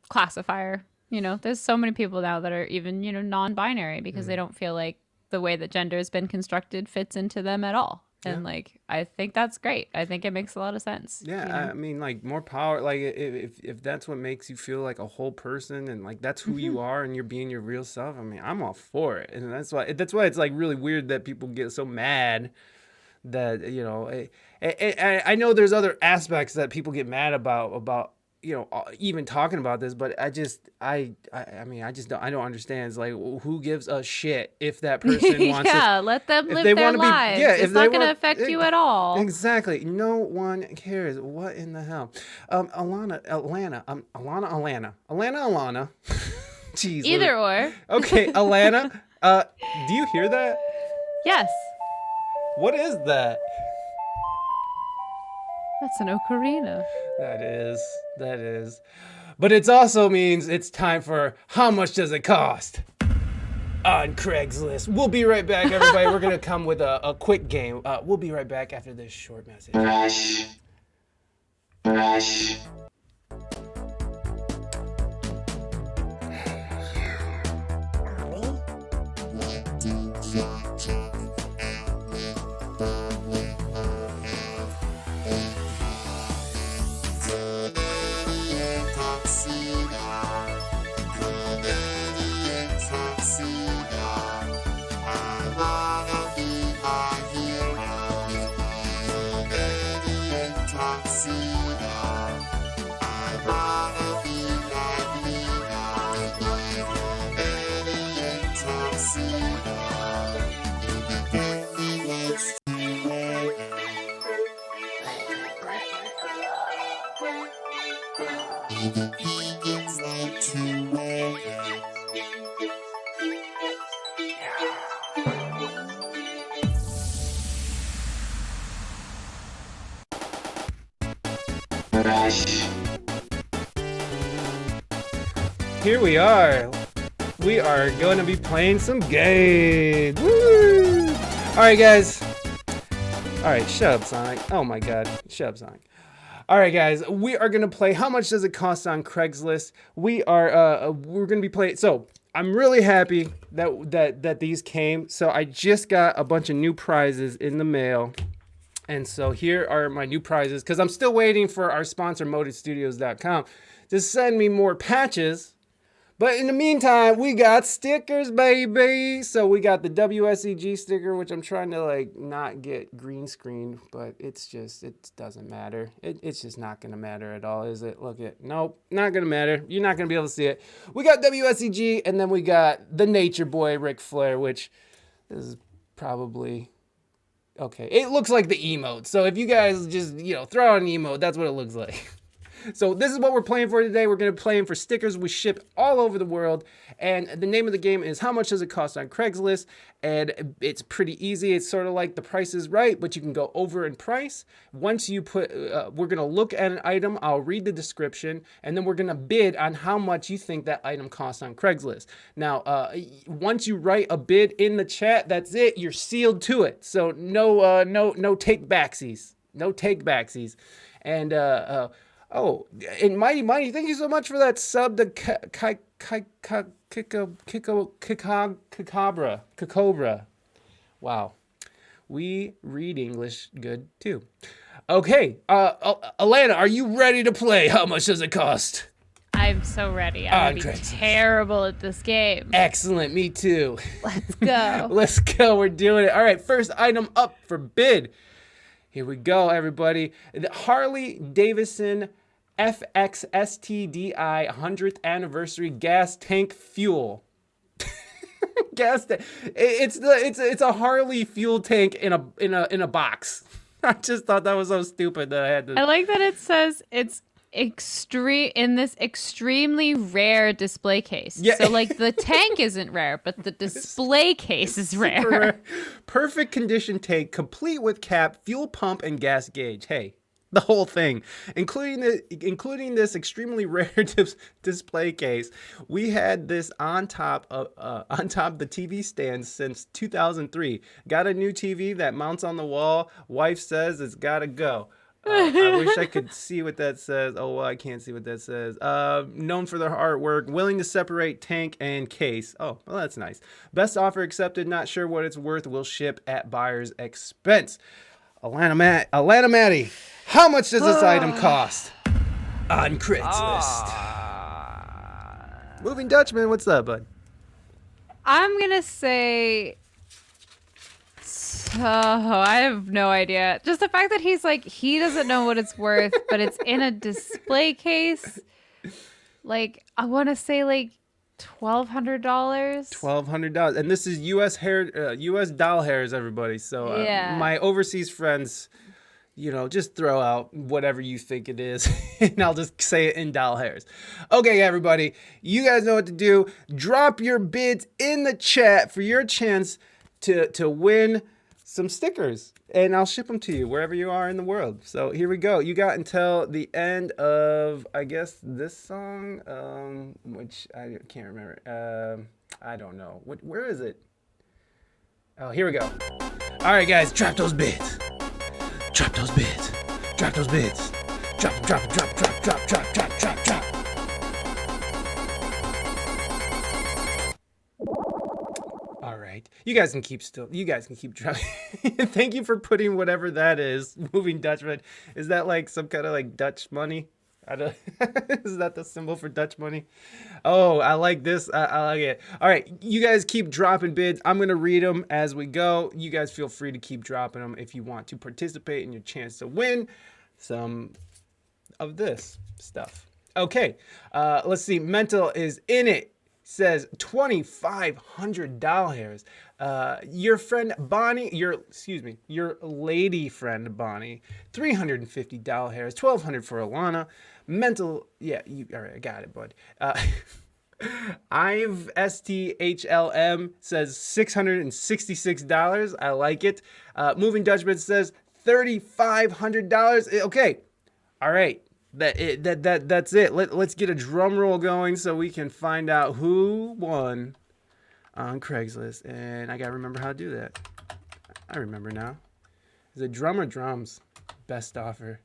classifier. You know, there's so many people now that are even, you know, non-binary because they don't feel like the way that gender has been constructed fits into them at all. And like, I think that's great. I think it makes a lot of sense. Yeah, you know? I mean, like more power. Like if that's what makes you feel like a whole person, and like that's who you are, and you're being your real self. I mean, I'm all for it, and that's why it's like really weird that people get so mad that, you know, I know there's other aspects that people get mad about, you know, even talking about this, but I don't understand. It's like, who gives a shit if that person wants yeah, let them live their lives. It's not going to affect you at all. Exactly. No one cares. What in the hell? Alanna. Jeez. Either or. Okay, Alanna. Do you hear that? Yes. What is that? That's an ocarina. That is. But it also means it's time for How Much Does It Cost? On Craigslist. We'll be right back, everybody. We're going to come with a quick game. We'll be right back after this short message. Here we are. We are going to be playing some games. Woo! All right, guys. All right, shut up, Sonic. Oh my God, shut up, Sonic. All right, guys. We are gonna play How Much Does It Cost on Craigslist. We're gonna be playing. So I'm really happy that these came. So I just got a bunch of new prizes in the mail. And so here are my new prizes, because I'm still waiting for our sponsor, ModedStudios.com, to send me more patches. But in the meantime, we got stickers, baby. So we got the W.S.E.G sticker, which I'm trying to like not get green screened, but it doesn't matter. It's just not going to matter at all, is it? Look at, nope, not going to matter. You're not going to be able to see it. We got W.S.E.G, and then we got the Nature Boy, Ric Flair, which is probably... okay, it looks like the emote. So if you guys just, throw out an emote, that's what it looks like. So this is what we're playing for today. We're going to be playing for stickers we ship all over the world. And the name of the game is How Much Does It Cost on Craigslist? And it's pretty easy. It's sort of like The Price is Right, but you can go over in price. Once you put, we're going to look at an item. I'll read the description, and then we're going to bid on how much you think that item costs on Craigslist. Now, once you write a bid in the chat, that's it. You're sealed to it. So no take backsies. No take backsies. And, and Mighty, thank you so much for that sub to Kikobra. Wow. We read English good too. Okay, Alanna, are you ready to play? How much does it cost? I'm so ready. I'm gonna be terrible at this game. Excellent, me too. Let's go. Let's go, we're doing it. All right, first item up for bid. Here we go, everybody. The Harley Davidson FXSTDI 100th anniversary gas tank fuel. Gas tank. It's a Harley fuel tank in a box. I just thought that was so stupid that I had to. I like that it says it's in this extremely rare display case. Yeah. So like the tank isn't rare, but the display case is rare. Perfect condition tank, complete with cap, fuel pump, and gas gauge. Hey, the whole thing, including this extremely rare display case. We had this on top of the TV stand since 2003. Got a new TV that mounts on the wall. Wife says it's gotta go. I wish I could see what that says. Oh, well, I can't see what that says. Known for their artwork, willing to separate tank and case. Oh, well, that's nice. Best offer accepted. Not sure what it's worth. Will ship at buyer's expense. Alanna Matty, how much does this item cost on Craigslist? Moving Dutchman, what's up, bud? I'm gonna say. Oh, I have no idea. Just the fact that he's like, he doesn't know what it's worth, but it's in a display case. Like, I want to say like $1,200. $1,200, and this is U.S. doll hairs, everybody. So yeah. My overseas friends, just throw out whatever you think it is, and I'll just say it in doll hairs. Okay, everybody, you guys know what to do. Drop your bids in the chat for your chance to win some stickers, and I'll ship them to you wherever you are in the world. So here we go. You got until the end of, I guess, this song, which I can't remember. I don't know. Where is it? Oh, here we go. All right, guys, drop those bids. Drop those bids. Drop those bids. Drop. All right. You guys can keep dropping. Thank you for putting whatever that is. Moving Dutchman. Is that like some kind of like Dutch money? Is that the symbol for Dutch money? Oh, I like this. I like it. All right. You guys keep dropping bids. I'm going to read them as we go. You guys feel free to keep dropping them if you want to participate in your chance to win some of this stuff. Okay. Let's see. Mental is in it. Says $2,500. Your friend Bonnie, your lady friend Bonnie, $350. $1,200 for Alanna. Mental, yeah, all right, I got it, bud. I've STHLM says $666. I like it. Moving Dutchman says $3,500. Okay, all right. That's it. Let's get a drum roll going so we can find out who won on Craigslist. And I gotta remember how to do that. I remember now. Is it drum or drums? Best offer.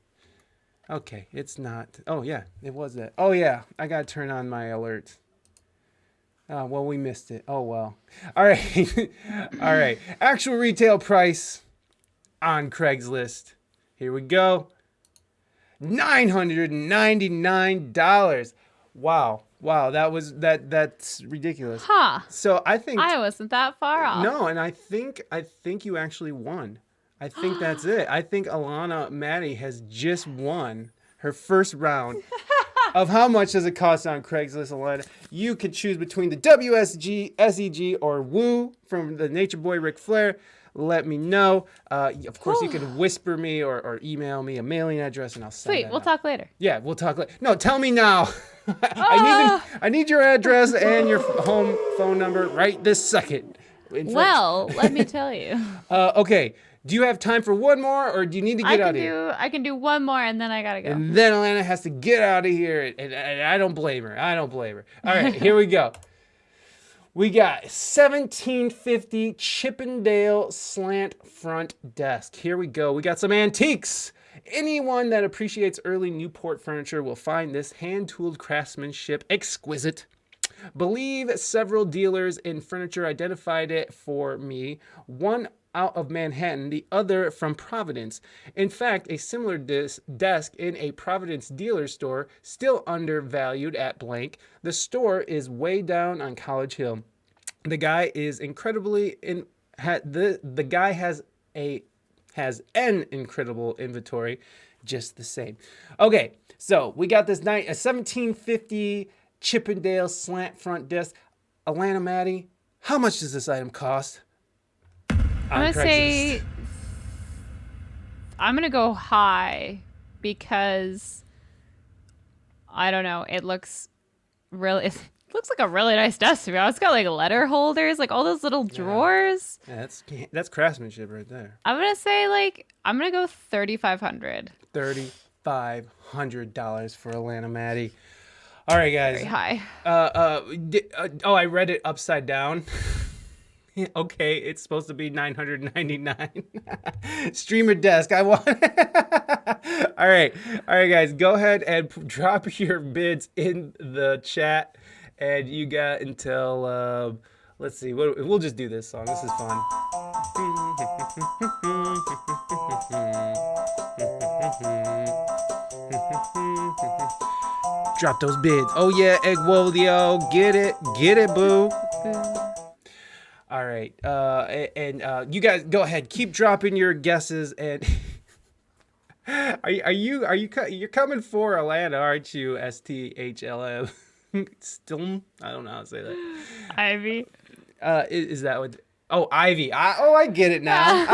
Okay, it's not. Oh yeah, it was that. Oh yeah, I gotta turn on my alerts. Oh well, we missed it. Oh well. All right, all right. Actual retail price on Craigslist. Here we go. $999. Wow, that's ridiculous. Huh. So I think I wasn't that far off. No, and I think you actually won. I think that's it. I think Alanna Matty has just won her first round of How Much Does It Cost on Craigslist, Alanna. You could choose between the W.S.E.G or Woo from the Nature Boy Ric Flair. let me know. Of course, you can whisper me or email me a mailing address, and I'll send Sweet, that we'll out. talk later. Yeah, we'll talk later. No, tell me now. Ah! I need your address and your home phone number right this second. Well, let me tell you. Okay. Do you have time for one more, or do you need to get out of here? I can do one more, and then I gotta go. And then Alanna has to get out of here, and I don't blame her. I don't blame her. All right, here we go. We got 1750 Chippendale slant front desk. Here we go. We got some antiques. Anyone that appreciates early Newport furniture will find this hand-tooled craftsmanship exquisite. Believe several dealers in furniture identified it for me. One out of Manhattan, the other from Providence. In fact, a similar desk in a Providence dealer store, still undervalued at blank. The store is way down on College Hill. The guy is incredibly the guy has an incredible inventory, just the same. Okay, so we got this night a 1750 Chippendale slant front desk. Alanna Matty, how much does this item cost? I'm gonna go high because I don't know. It looks like a really nice desk to me. It's got like letter holders, like all those little drawers. Yeah, that's craftsmanship right there. I'm gonna go $3,500. $3,500 for Alanna Matty. All right, guys. Very high. I read it upside down. Okay, it's supposed to be $999. Streamer desk. I want. All right, guys. Go ahead and drop your bids in the chat, and you got until. Let's see. We'll just do this song. This is fun. Drop those bids. Oh yeah, Eggwolio. Get it, boo. All right, and you guys go ahead, keep dropping your guesses, and you're coming for Alanna, aren't you? STHLM. Still, I don't know how to say that. Ivy. Is that what? Oh, Ivy. I get it now.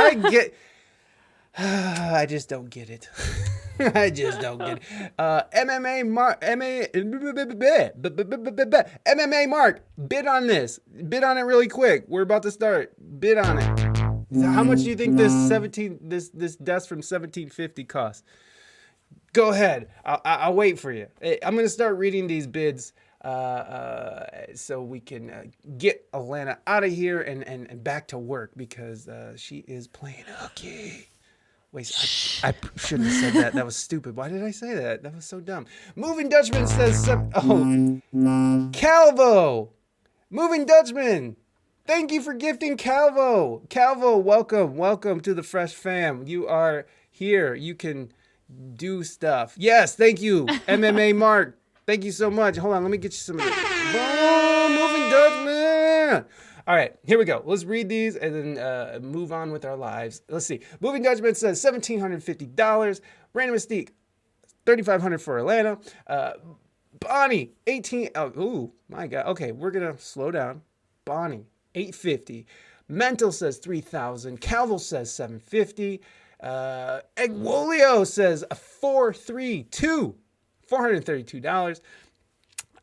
I just don't get it. I just don't get it. MMA Mark, bid on this. Bid on it really quick. We're about to start. Bid on it. How much do you think this desk from 1750 costs? Go ahead. I'll wait for you. I'm gonna start reading these bids so we can get Alanna out of here and back to work because she is playing hooky. Wait, I shouldn't have said that. That was stupid. Why did I say that? That was so dumb. Moving Dutchman says, Calvo! Moving Dutchman! Thank you for gifting Calvo. Calvo, welcome to the Fresh Fam. You are here. You can do stuff. Yes, thank you, MMA Mark. Thank you so much. Hold on, let me get you some. Boom, Moving Dutchman! All right, here we go. Let's read these and then move on with our lives. Let's see. Moving Dutchman says $1,750. Reina Mystique, $3,500 for Alanna. Bonnie, $18. Oh, my God. Okay, we're gonna slow down. Bonnie, $850. Mental says $3,000. Calvo says $750. Eggwolio says $432. $432.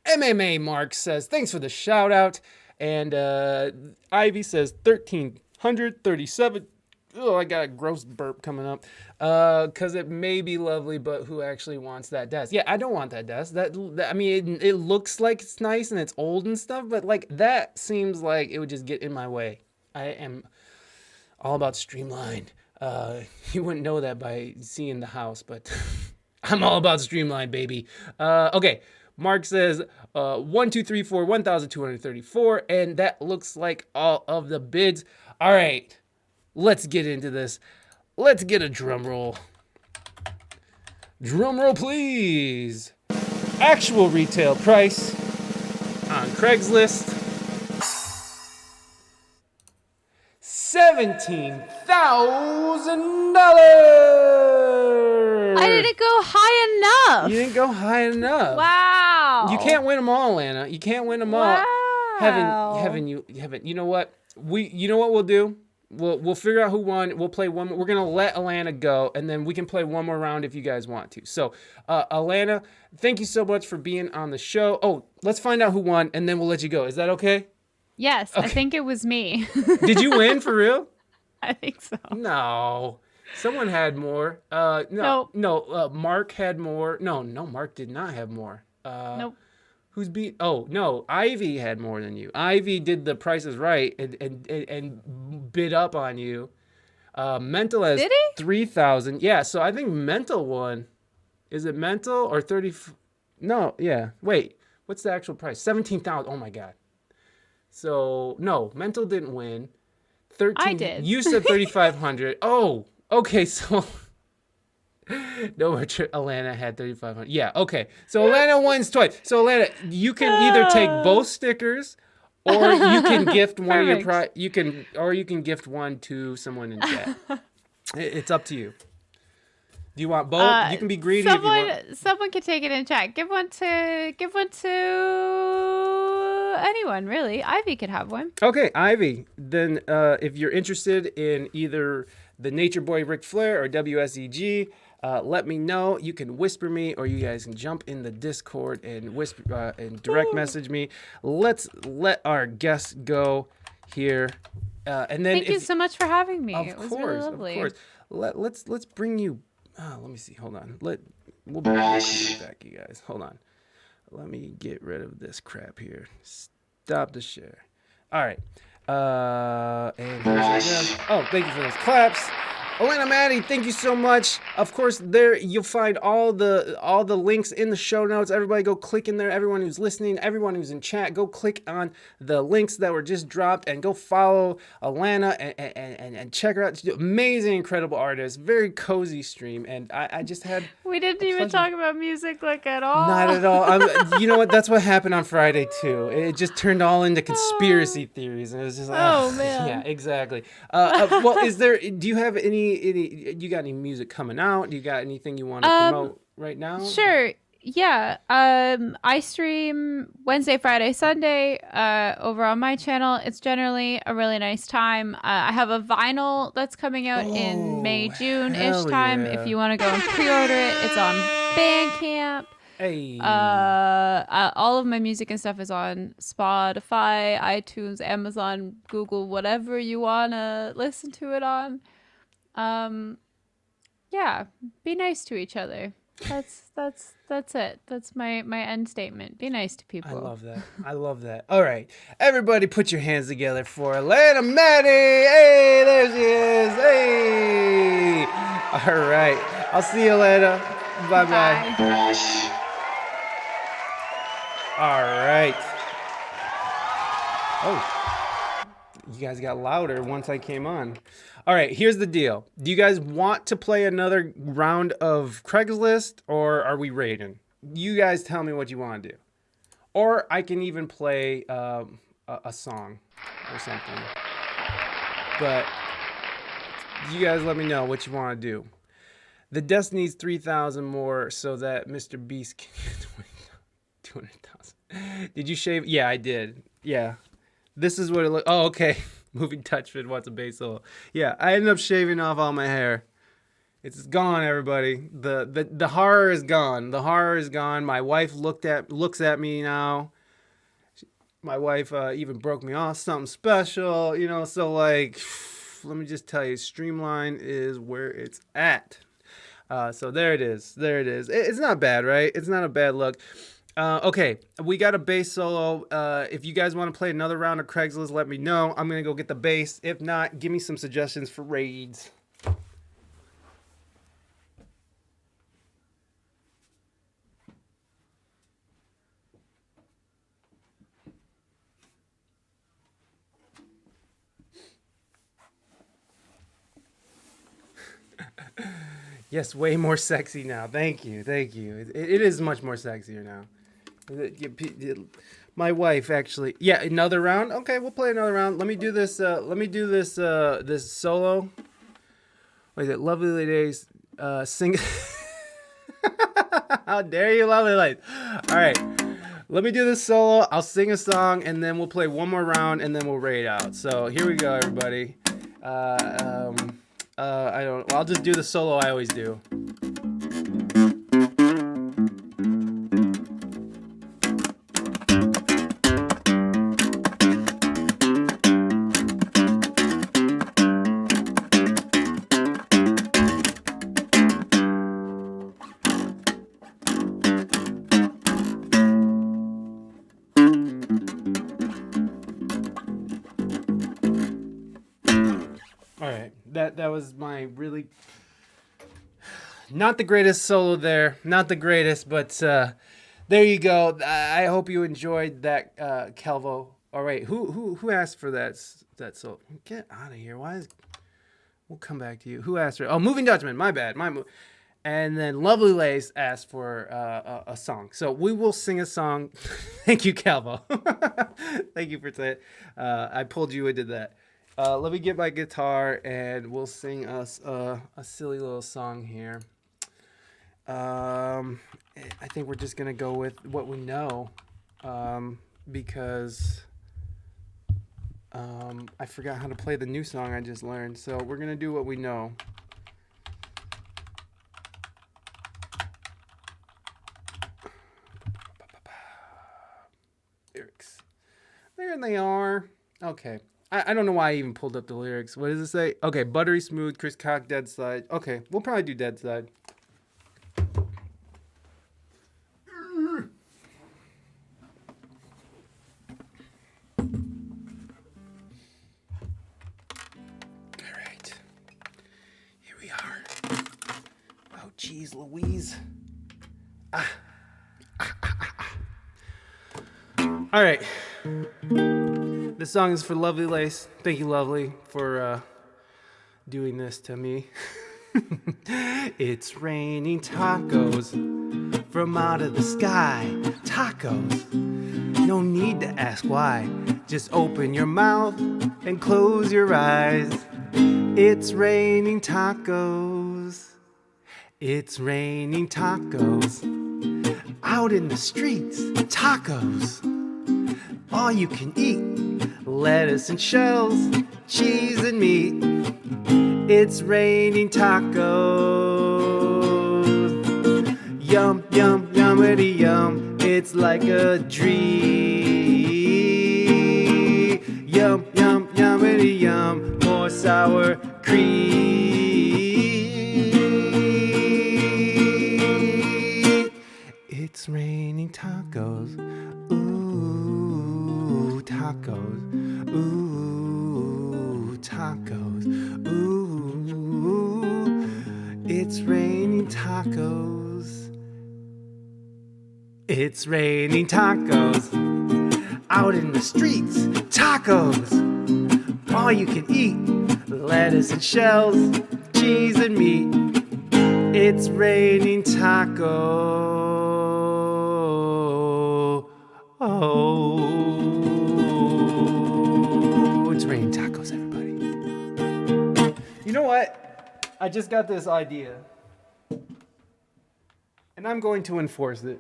MMA Mark says thanks for the shout out. And Ivy says $1,337. Oh, I got a gross burp coming up. Because it may be lovely, but who actually wants that desk? Yeah, I don't want that desk. I mean, it looks like it's nice and it's old and stuff, but like that seems like it would just get in my way. I am all about streamlined. You wouldn't know that by seeing the house, but I'm all about streamlined, baby. Okay. Mark says 1, 2, 3, 4, 1,234, and that looks like all of the bids. All right, let's get into this. Let's get a drum roll. Drum roll, please. Actual retail price on Craigslist: $17,000. I didn't go high enough. You didn't go high enough. Wow. You can't win them all, Alanna. You can't win them all. Wow. Heaven, you know what? You know what we'll do? We'll figure out who won. We'll play one. We're gonna let Alanna go, and then we can play one more round if you guys want to. So, Alanna, thank you so much for being on the show. Oh, let's find out who won, and then we'll let you go. Is that okay? Yes, Okay. I think it was me. Did you win for real? I think so. No, someone had more. No, Nope. no. Mark had more. No, Mark did not have more. Nope. Who's beat? Oh no, Ivy had more than you. Ivy did the Price is Right and bid up on you. Mental has Did he? 3,000. Yeah, so I think Mental won. Is it Mental or 30? No, yeah. Wait, what's the actual price? 17,000. Oh my god. So no, Mental didn't win. 13. I did. You said 3,500. Oh, okay. So no, Alanna had 3,500. Yeah, okay. So Alanna wins twice. So Alanna, you can either take both stickers, or you can gift one of your you can gift one to someone in chat. It's up to you. Do you want both? You can be greedy if you want. Someone can take it in chat. Give one to anyone, really. Ivy could have one. Okay, Ivy. Then if you're interested in either the Nature Boy Ric Flair or WSEG, let me know. You can whisper me, or you guys can jump in the Discord and whisper and direct message me. Let's let our guests go here, and then thank you so much for having me. It was really lovely. Of course. Let's bring you. Let me see. Hold on. We'll bring you back, you guys. Hold on. Let me get rid of this crap here. Stop the share. All right. And here's thank you for those claps. Alanna Matty, thank you so much. Of course, there you'll find all the links in the show notes. Everybody go click in there. Everyone who's listening, everyone who's in chat, go click on the links that were just dropped and go follow Alanna and check her out. She's an amazing, incredible artist. Very cozy stream. And I just had we didn't even talk about music at all. Not at all. You know what? That's what happened on Friday too. It just turned all into conspiracy theories, and it was just like, oh man. Yeah, exactly. Well, do you have you got any music coming out? Do you got anything you want to promote right now? Sure. Yeah. I stream Wednesday, Friday, Sunday over on my channel. It's generally a really nice time. I have a vinyl that's coming out in May, June-ish time. Yeah. If you want to go and pre-order it, it's on Bandcamp. Hey. All of my music and stuff is on Spotify, iTunes, Amazon, Google, whatever you want to listen to it on. Yeah, be nice to each other. That's it. That's my end statement. Be nice to people. I love that. All right, everybody, put your hands together for Alanna Matty. Hey, there she is. Hey. All right, I'll see you later. Bye. All right. Oh, you guys got louder once I came on. All right, here's the deal. Do you guys want to play another round of Craigslist, or are we raiding? You guys tell me what you want to do. Or I can even play a song or something. But you guys let me know what you want to do. The desk needs 3,000 more so that Mr. Beast can get 200,000. Did you shave? Yeah, I did. Yeah. This is what it looks. Oh, okay. Moving Touchfit wants a bass solo. Yeah, I ended up shaving off all my hair. It's gone, everybody. The horror is gone. The horror is gone. My wife looks at me now. My wife even broke me off something special, so let me just tell you, Streamline is where it's at. So there it is. It's not bad, right? It's not a bad look. Okay, we got a bass solo. If you guys want to play another round of Craigslist, let me know. I'm going to go get the bass. If not, give me some suggestions for raids. Yes, way more sexy now. Thank you. It is much more sexier now. My wife actually. Yeah, another round. Okay, we'll play another round. Let me do this. This solo. What is it? Lovely Days. Sing. How dare you, Lovely Ladies? All right. Let me do this solo. I'll sing a song, and then we'll play one more round, and then we'll raid out. So here we go, everybody. I don't. Well, I'll just do the solo I always do. All right, that was my really not the greatest solo there, not the greatest, but there you go. I hope you enjoyed that, Calvo. All right, who asked for that solo? Get out of here. Why is? We'll come back to you. Who asked for? Oh, Moving Dutchman. My bad. And then Lovely Lace asked for a song. So we will sing a song. Thank you, Calvo. Thank you for saying. I pulled you into that. Let me get my guitar and we'll sing us a silly little song here. I think we're just gonna go with what we know, because I forgot how to play the new song I just learned. So we're gonna do what we know. Lyrics. There they are. Okay. I don't know why I even pulled up the lyrics. What does it say? Okay, buttery smooth, Chris Cock, dead side. Okay, we'll probably do dead side. All right. Here we are. Oh, geez, Louise. All right. This song is for Lovely Lace. Thank you, Lovely, for doing this to me. It's raining tacos from out of the sky. Tacos. No need to ask why. Just open your mouth and close your eyes. It's raining tacos. It's raining tacos. Out in the streets, tacos. All you can eat. Lettuce and shells, cheese and meat. It's raining tacos. Yum, yum, yummity yum. It's like a dream. Yum, yum, yummity yum. More sour cream. It's raining tacos. Ooh, tacos. Ooh, tacos. Ooh, it's raining tacos. It's raining tacos. Out in the streets, tacos. All you can eat, lettuce and shells, cheese and meat. It's raining tacos. Oh, it's raining tacos, everybody. You know what? I just got this idea. And I'm going to enforce it.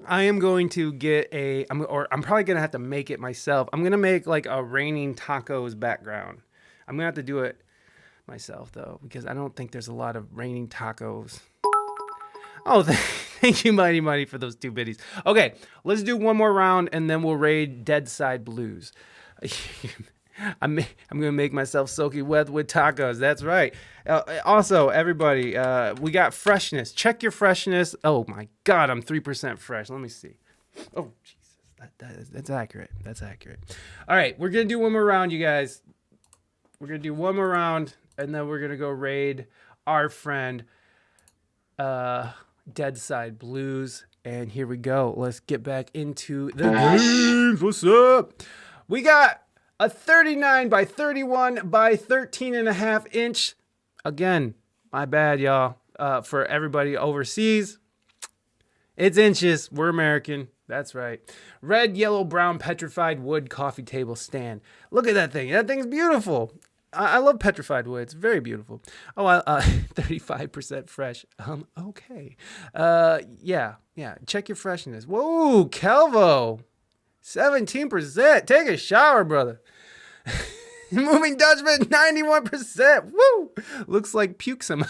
I am going to get I'm probably going to have to make it myself. I'm going to make like a raining tacos background. I'm going to have to do it myself though, because I don't think there's a lot of raining tacos. Oh, thank you, Mighty Mighty, for those 2 biddies. Okay, let's do one more round, and then we'll raid Dead Side Blues. I'm going to make myself soaking wet with tacos. That's right. Also, everybody, we got freshness. Check your freshness. Oh, my God, I'm 3% fresh. Let me see. Oh, Jesus. That's accurate. That's accurate. All right, we're going to do one more round, you guys. We're going to do one more round, and then we're going to go raid our friend, Dead Side Blues. And here we go. Let's get back into the games. What's up? We got a 39 by 31 by 13 and a half inch. Again, my bad, y'all. For everybody overseas, it's inches. We're American. That's right. Red, yellow, brown petrified wood coffee table stand. Look at that thing. That thing's beautiful. I love petrified wood. It's very beautiful. Oh, 35% fresh. Okay. Yeah. Check your freshness. Whoa, Calvo. 17%. Take a shower, brother. Moving Dutchman, 91%. Woo! Looks like puke some.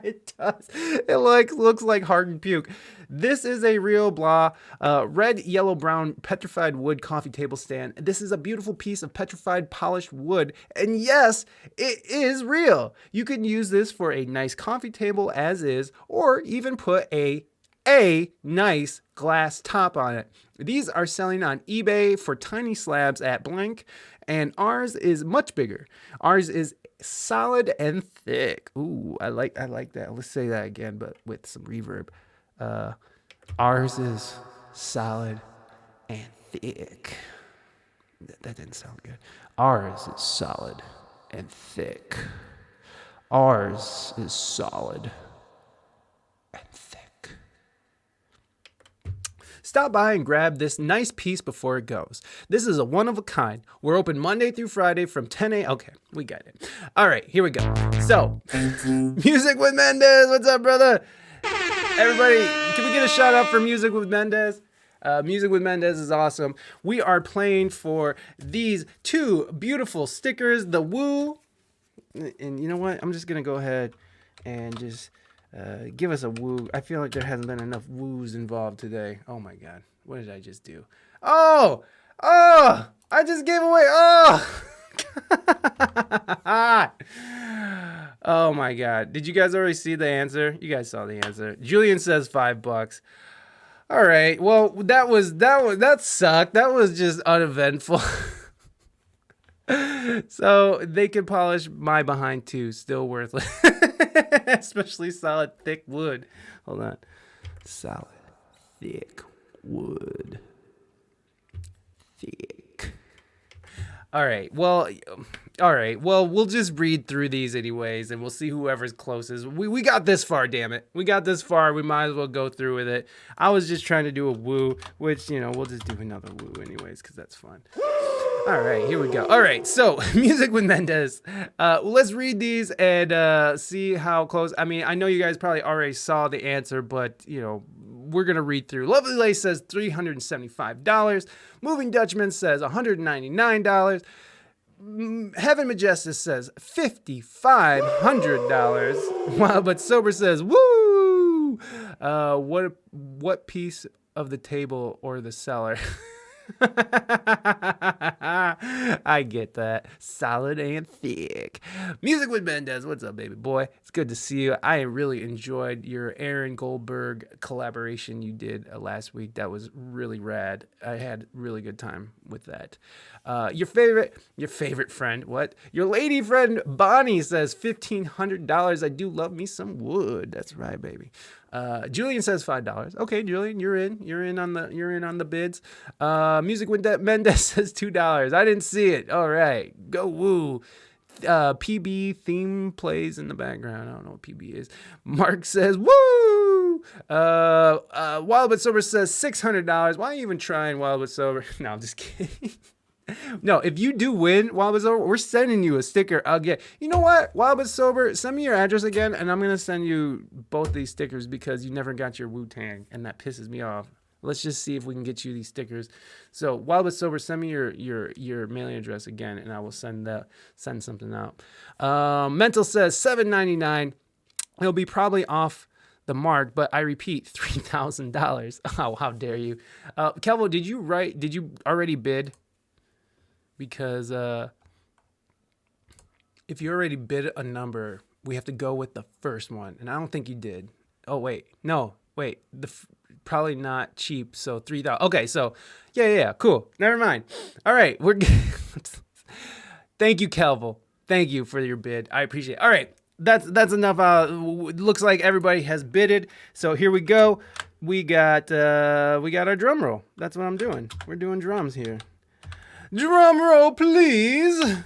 It does. It looks like hardened puke. This is a real blah. Red, yellow, brown petrified wood coffee table stand. This is a beautiful piece of petrified polished wood. And yes, it is real. You can use this for a nice coffee table as is, or even put a nice glass top on it. These are selling on eBay for tiny slabs at blank, and ours is much bigger. Ours is solid and thick. Ooh, I like that. Let's say that again, but with some reverb. Ours is solid and thick. That didn't sound good. Ours is solid and thick. Ours is solid and thick. Stop by and grab this nice piece before it goes. This is a one of a kind. We're open Monday through Friday from 10 a.m. Okay, we got it. All right, here we go. So, Music with Mendez. What's up, brother? Everybody, can we get a shout out for Music with Mendez? Music with Mendez is awesome. We are playing for these two beautiful stickers, the Woo. And you know what? I'm just going to go ahead and just give us a woo. I feel like there hasn't been enough woos involved today. Oh my God. What did I just do? Oh, I just gave away. Oh my God. Did you guys already see the answer? You guys saw the answer. Julian says $5. All right. Well, that sucked. That was just uneventful. So they can polish my behind too. Still worthless. Especially solid, thick wood. Hold on. Solid, thick wood. Thick. All right. Well, we'll just read through these anyways, and we'll see whoever's closest. We got this far, damn it. We got this far. We might as well go through with it. I was just trying to do a woo, which, we'll just do another woo anyways, because that's fun. All right, here we go. All right, so Music with Mendez. Let's read these and see how close. I mean, I know you guys probably already saw the answer, but, we're going to read through. Lovely Lace says $375. Moving Dutchman says $199. Heaven Majestic says $5,500. Wow, but Sober says, woo! What piece of the table or the cellar? I get that. Solid and thick. Music with Mendez. What's up, baby boy? It's good to see you. I really enjoyed your Aaron Goldberg collaboration you did last week. That was really rad. I had a really good time with that. Your favorite friend, what? Your lady friend Bonnie says $1,500. I do love me some wood. That's right, baby. Julian says $5. Okay, Julian, you're in on the bids. Music with Mendez says $2. I didn't see it. All right, go woo. PB theme plays in the background. I don't know what PB is. Mark says woo. Wild but Sober says $600. Why are you even trying Wild but Sober? No, I'm just kidding. No, if you do win Wild but Sober, we're sending you a sticker again. You know what? Wild but Sober, send me your address again, and I'm going to send you both these stickers because you never got your Wu-Tang, and that pisses me off. Let's just see if we can get you these stickers. So, Wild but Sober, send me your mailing address again, and I will send something out. Mental says $7.99. It'll be probably off the mark, but I repeat, $3,000. Oh, how dare you. Kelvo, did you already bid? Because if you already bid a number, we have to go with the first one. And I don't think you did. Oh, wait. No, wait. Probably not cheap. So 3,000. Okay, so yeah, cool. Never mind. All right, we're good. Thank you, Kelvo. Thank you for your bid. I appreciate it. All right, that's enough. Looks like everybody has bidded. So here we go. We got our drum roll. That's what I'm doing. We're doing drums here. Drum roll, please.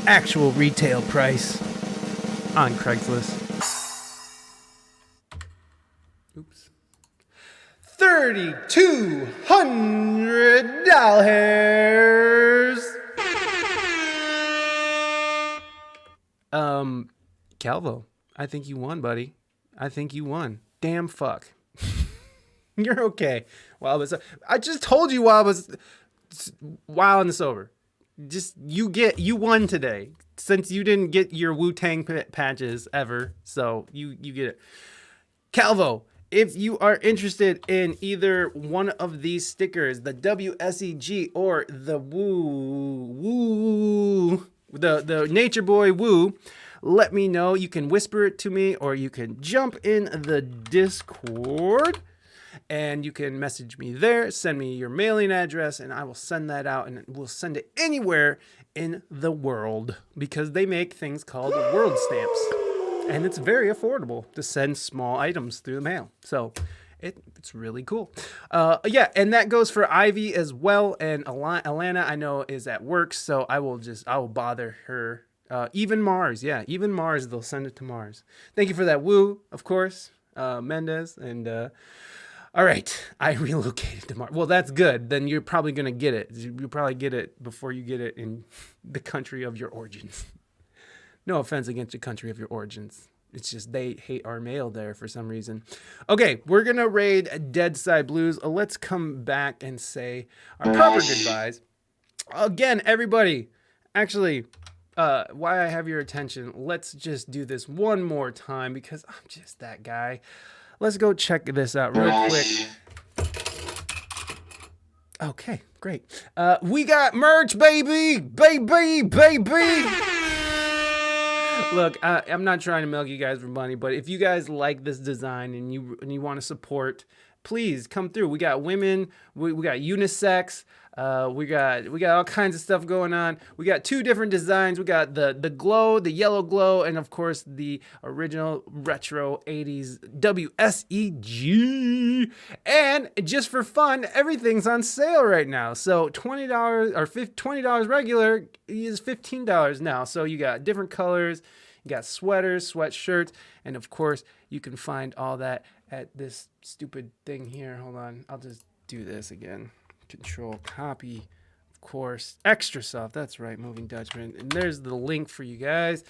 Actual retail price on Craigslist. Oops. $3,200. Calvo, I think you won, buddy. I think you won. Damn fuck. You're okay. I just told you Wild and Sober. Just you won today since you didn't get your Wu-Tang patches ever. So you get it. Calvo, if you are interested in either one of these stickers, the WSEG or the the Nature Boy Woo, let me know. You can whisper it to me or you can jump in the Discord and you can message me there, send me your mailing address, and I will send that out, and we'll send it anywhere in the world because they make things called world stamps. And it's very affordable to send small items through the mail. So it's really cool. Yeah, and that goes for Ivy as well. And Alanna, I know, is at work, so I will bother her. Even Mars, even Mars, they'll send it to Mars. Thank you for that woo, of course, Mendez. And all right, I relocated to Mars. Well, that's good. Then you're probably going to get it. You'll probably get it before you get it in the country of your origins. No offense against the country of your origins. It's just they hate our mail there for some reason. Okay, we're going to raid Dead Side Blues. Let's come back and say our proper goodbyes. Again, everybody, actually, why I have your attention, let's just do this one more time because I'm just that guy. Let's go check this out real quick. Okay, great. We got merch, baby! Baby! Look, I'm not trying to milk you guys for money, but if you guys like this design and you want to support, please come through. We got women, we got unisex, we got all kinds of stuff going on. We got two different designs. We got the glow, the yellow glow, and of course the original retro 80s W.S.E.G. And just for fun, everything's on sale right now. So $20 or $20 regular is $15 now. So you got different colors. You got sweaters, sweatshirts, and of course, you can find all that at this stupid thing here. Hold on. I'll just do this again. Control, copy, of course. Extra soft. That's right, Moving Dutchman. And there's the link for you guys.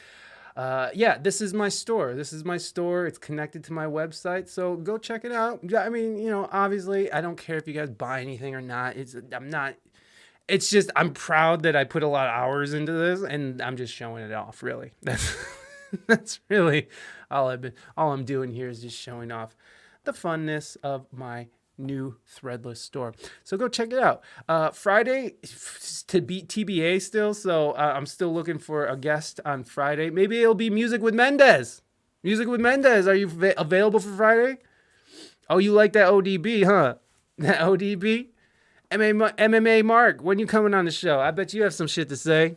Yeah, this is my store. It's connected to my website, so go check it out. I mean, obviously, I don't care if you guys buy anything or not. It's just I'm proud that I put a lot of hours into this, and I'm just showing it off. Really, that's really all I'm doing here is just showing off the funness of my new threadless store. So go check it out. Friday to beat TBA still, so I'm still looking for a guest on Friday. Maybe it'll be Music with Mendez. Are you available for Friday? Oh, you like that ODB, huh? That ODB? MMA Mark, when you coming on the show? I bet you have some shit to say.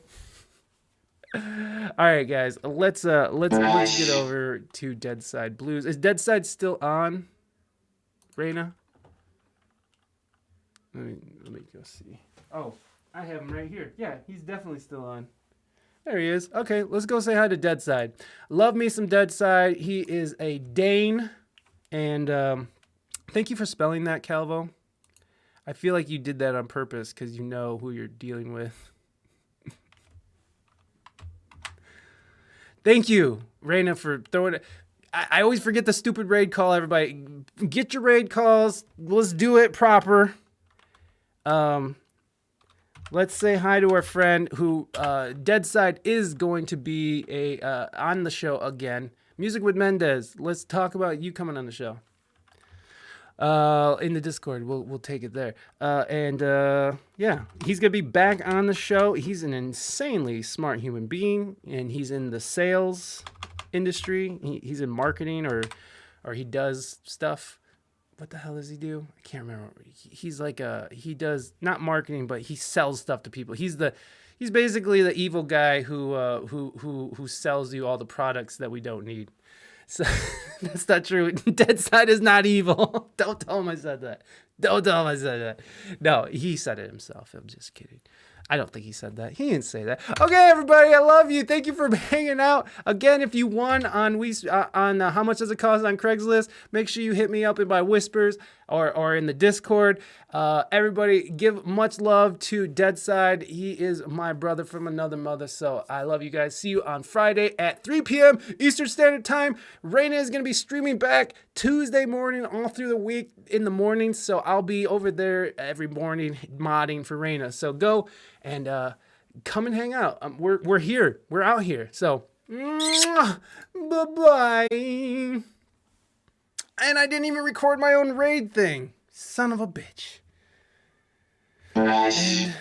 All right, guys, let's get over to Dead Side Blues. Is Dead Side still on, Reina? Let me go see. Oh, I have him right here. Yeah, he's definitely still on. There he is. Okay, let's go say hi to Dead Side. Love me some Dead Side. He is a Dane, and thank you for spelling that, Calvo. I feel like you did that on purpose because you know who you're dealing with. Thank you, Reina, for throwing it. I always forget the stupid raid call, everybody. Get your raid calls. Let's do it proper. Let's say hi to our friend who, Dead Side is going to be on the show again. Music with Mendez. Let's talk about you coming on the show. In the Discord, we'll take it there. Yeah, he's gonna be back on the show. He's an insanely smart human being, and he's in the sales industry. He's in marketing, or he does stuff. What the hell does he do? I can't remember. He's like he does not marketing, but he sells stuff to people. He's basically the evil guy who sells you all the products that we don't need. So that's not true. Dead Side is not evil. Don't tell him I said that. No, he said it himself. I'm just kidding. I don't think he said that. He didn't say that. Okay, everybody, I love you. Thank you for hanging out. Again, if you won on How Much Does It Cost on Craigslist, make sure you hit me up in my whispers or in the Discord. Everybody, give much love to Dead Side. He is my brother from another mother. So I love you guys. See you on Friday at 3 p.m. Eastern Standard Time. Reina is going to be streaming back Tuesday morning all through the week in the morning. So I'll be over there every morning modding for Reina. So go and come and hang out. We're here. We're out here. So, bye-bye. And I didn't even record my own raid thing. Son of a bitch. And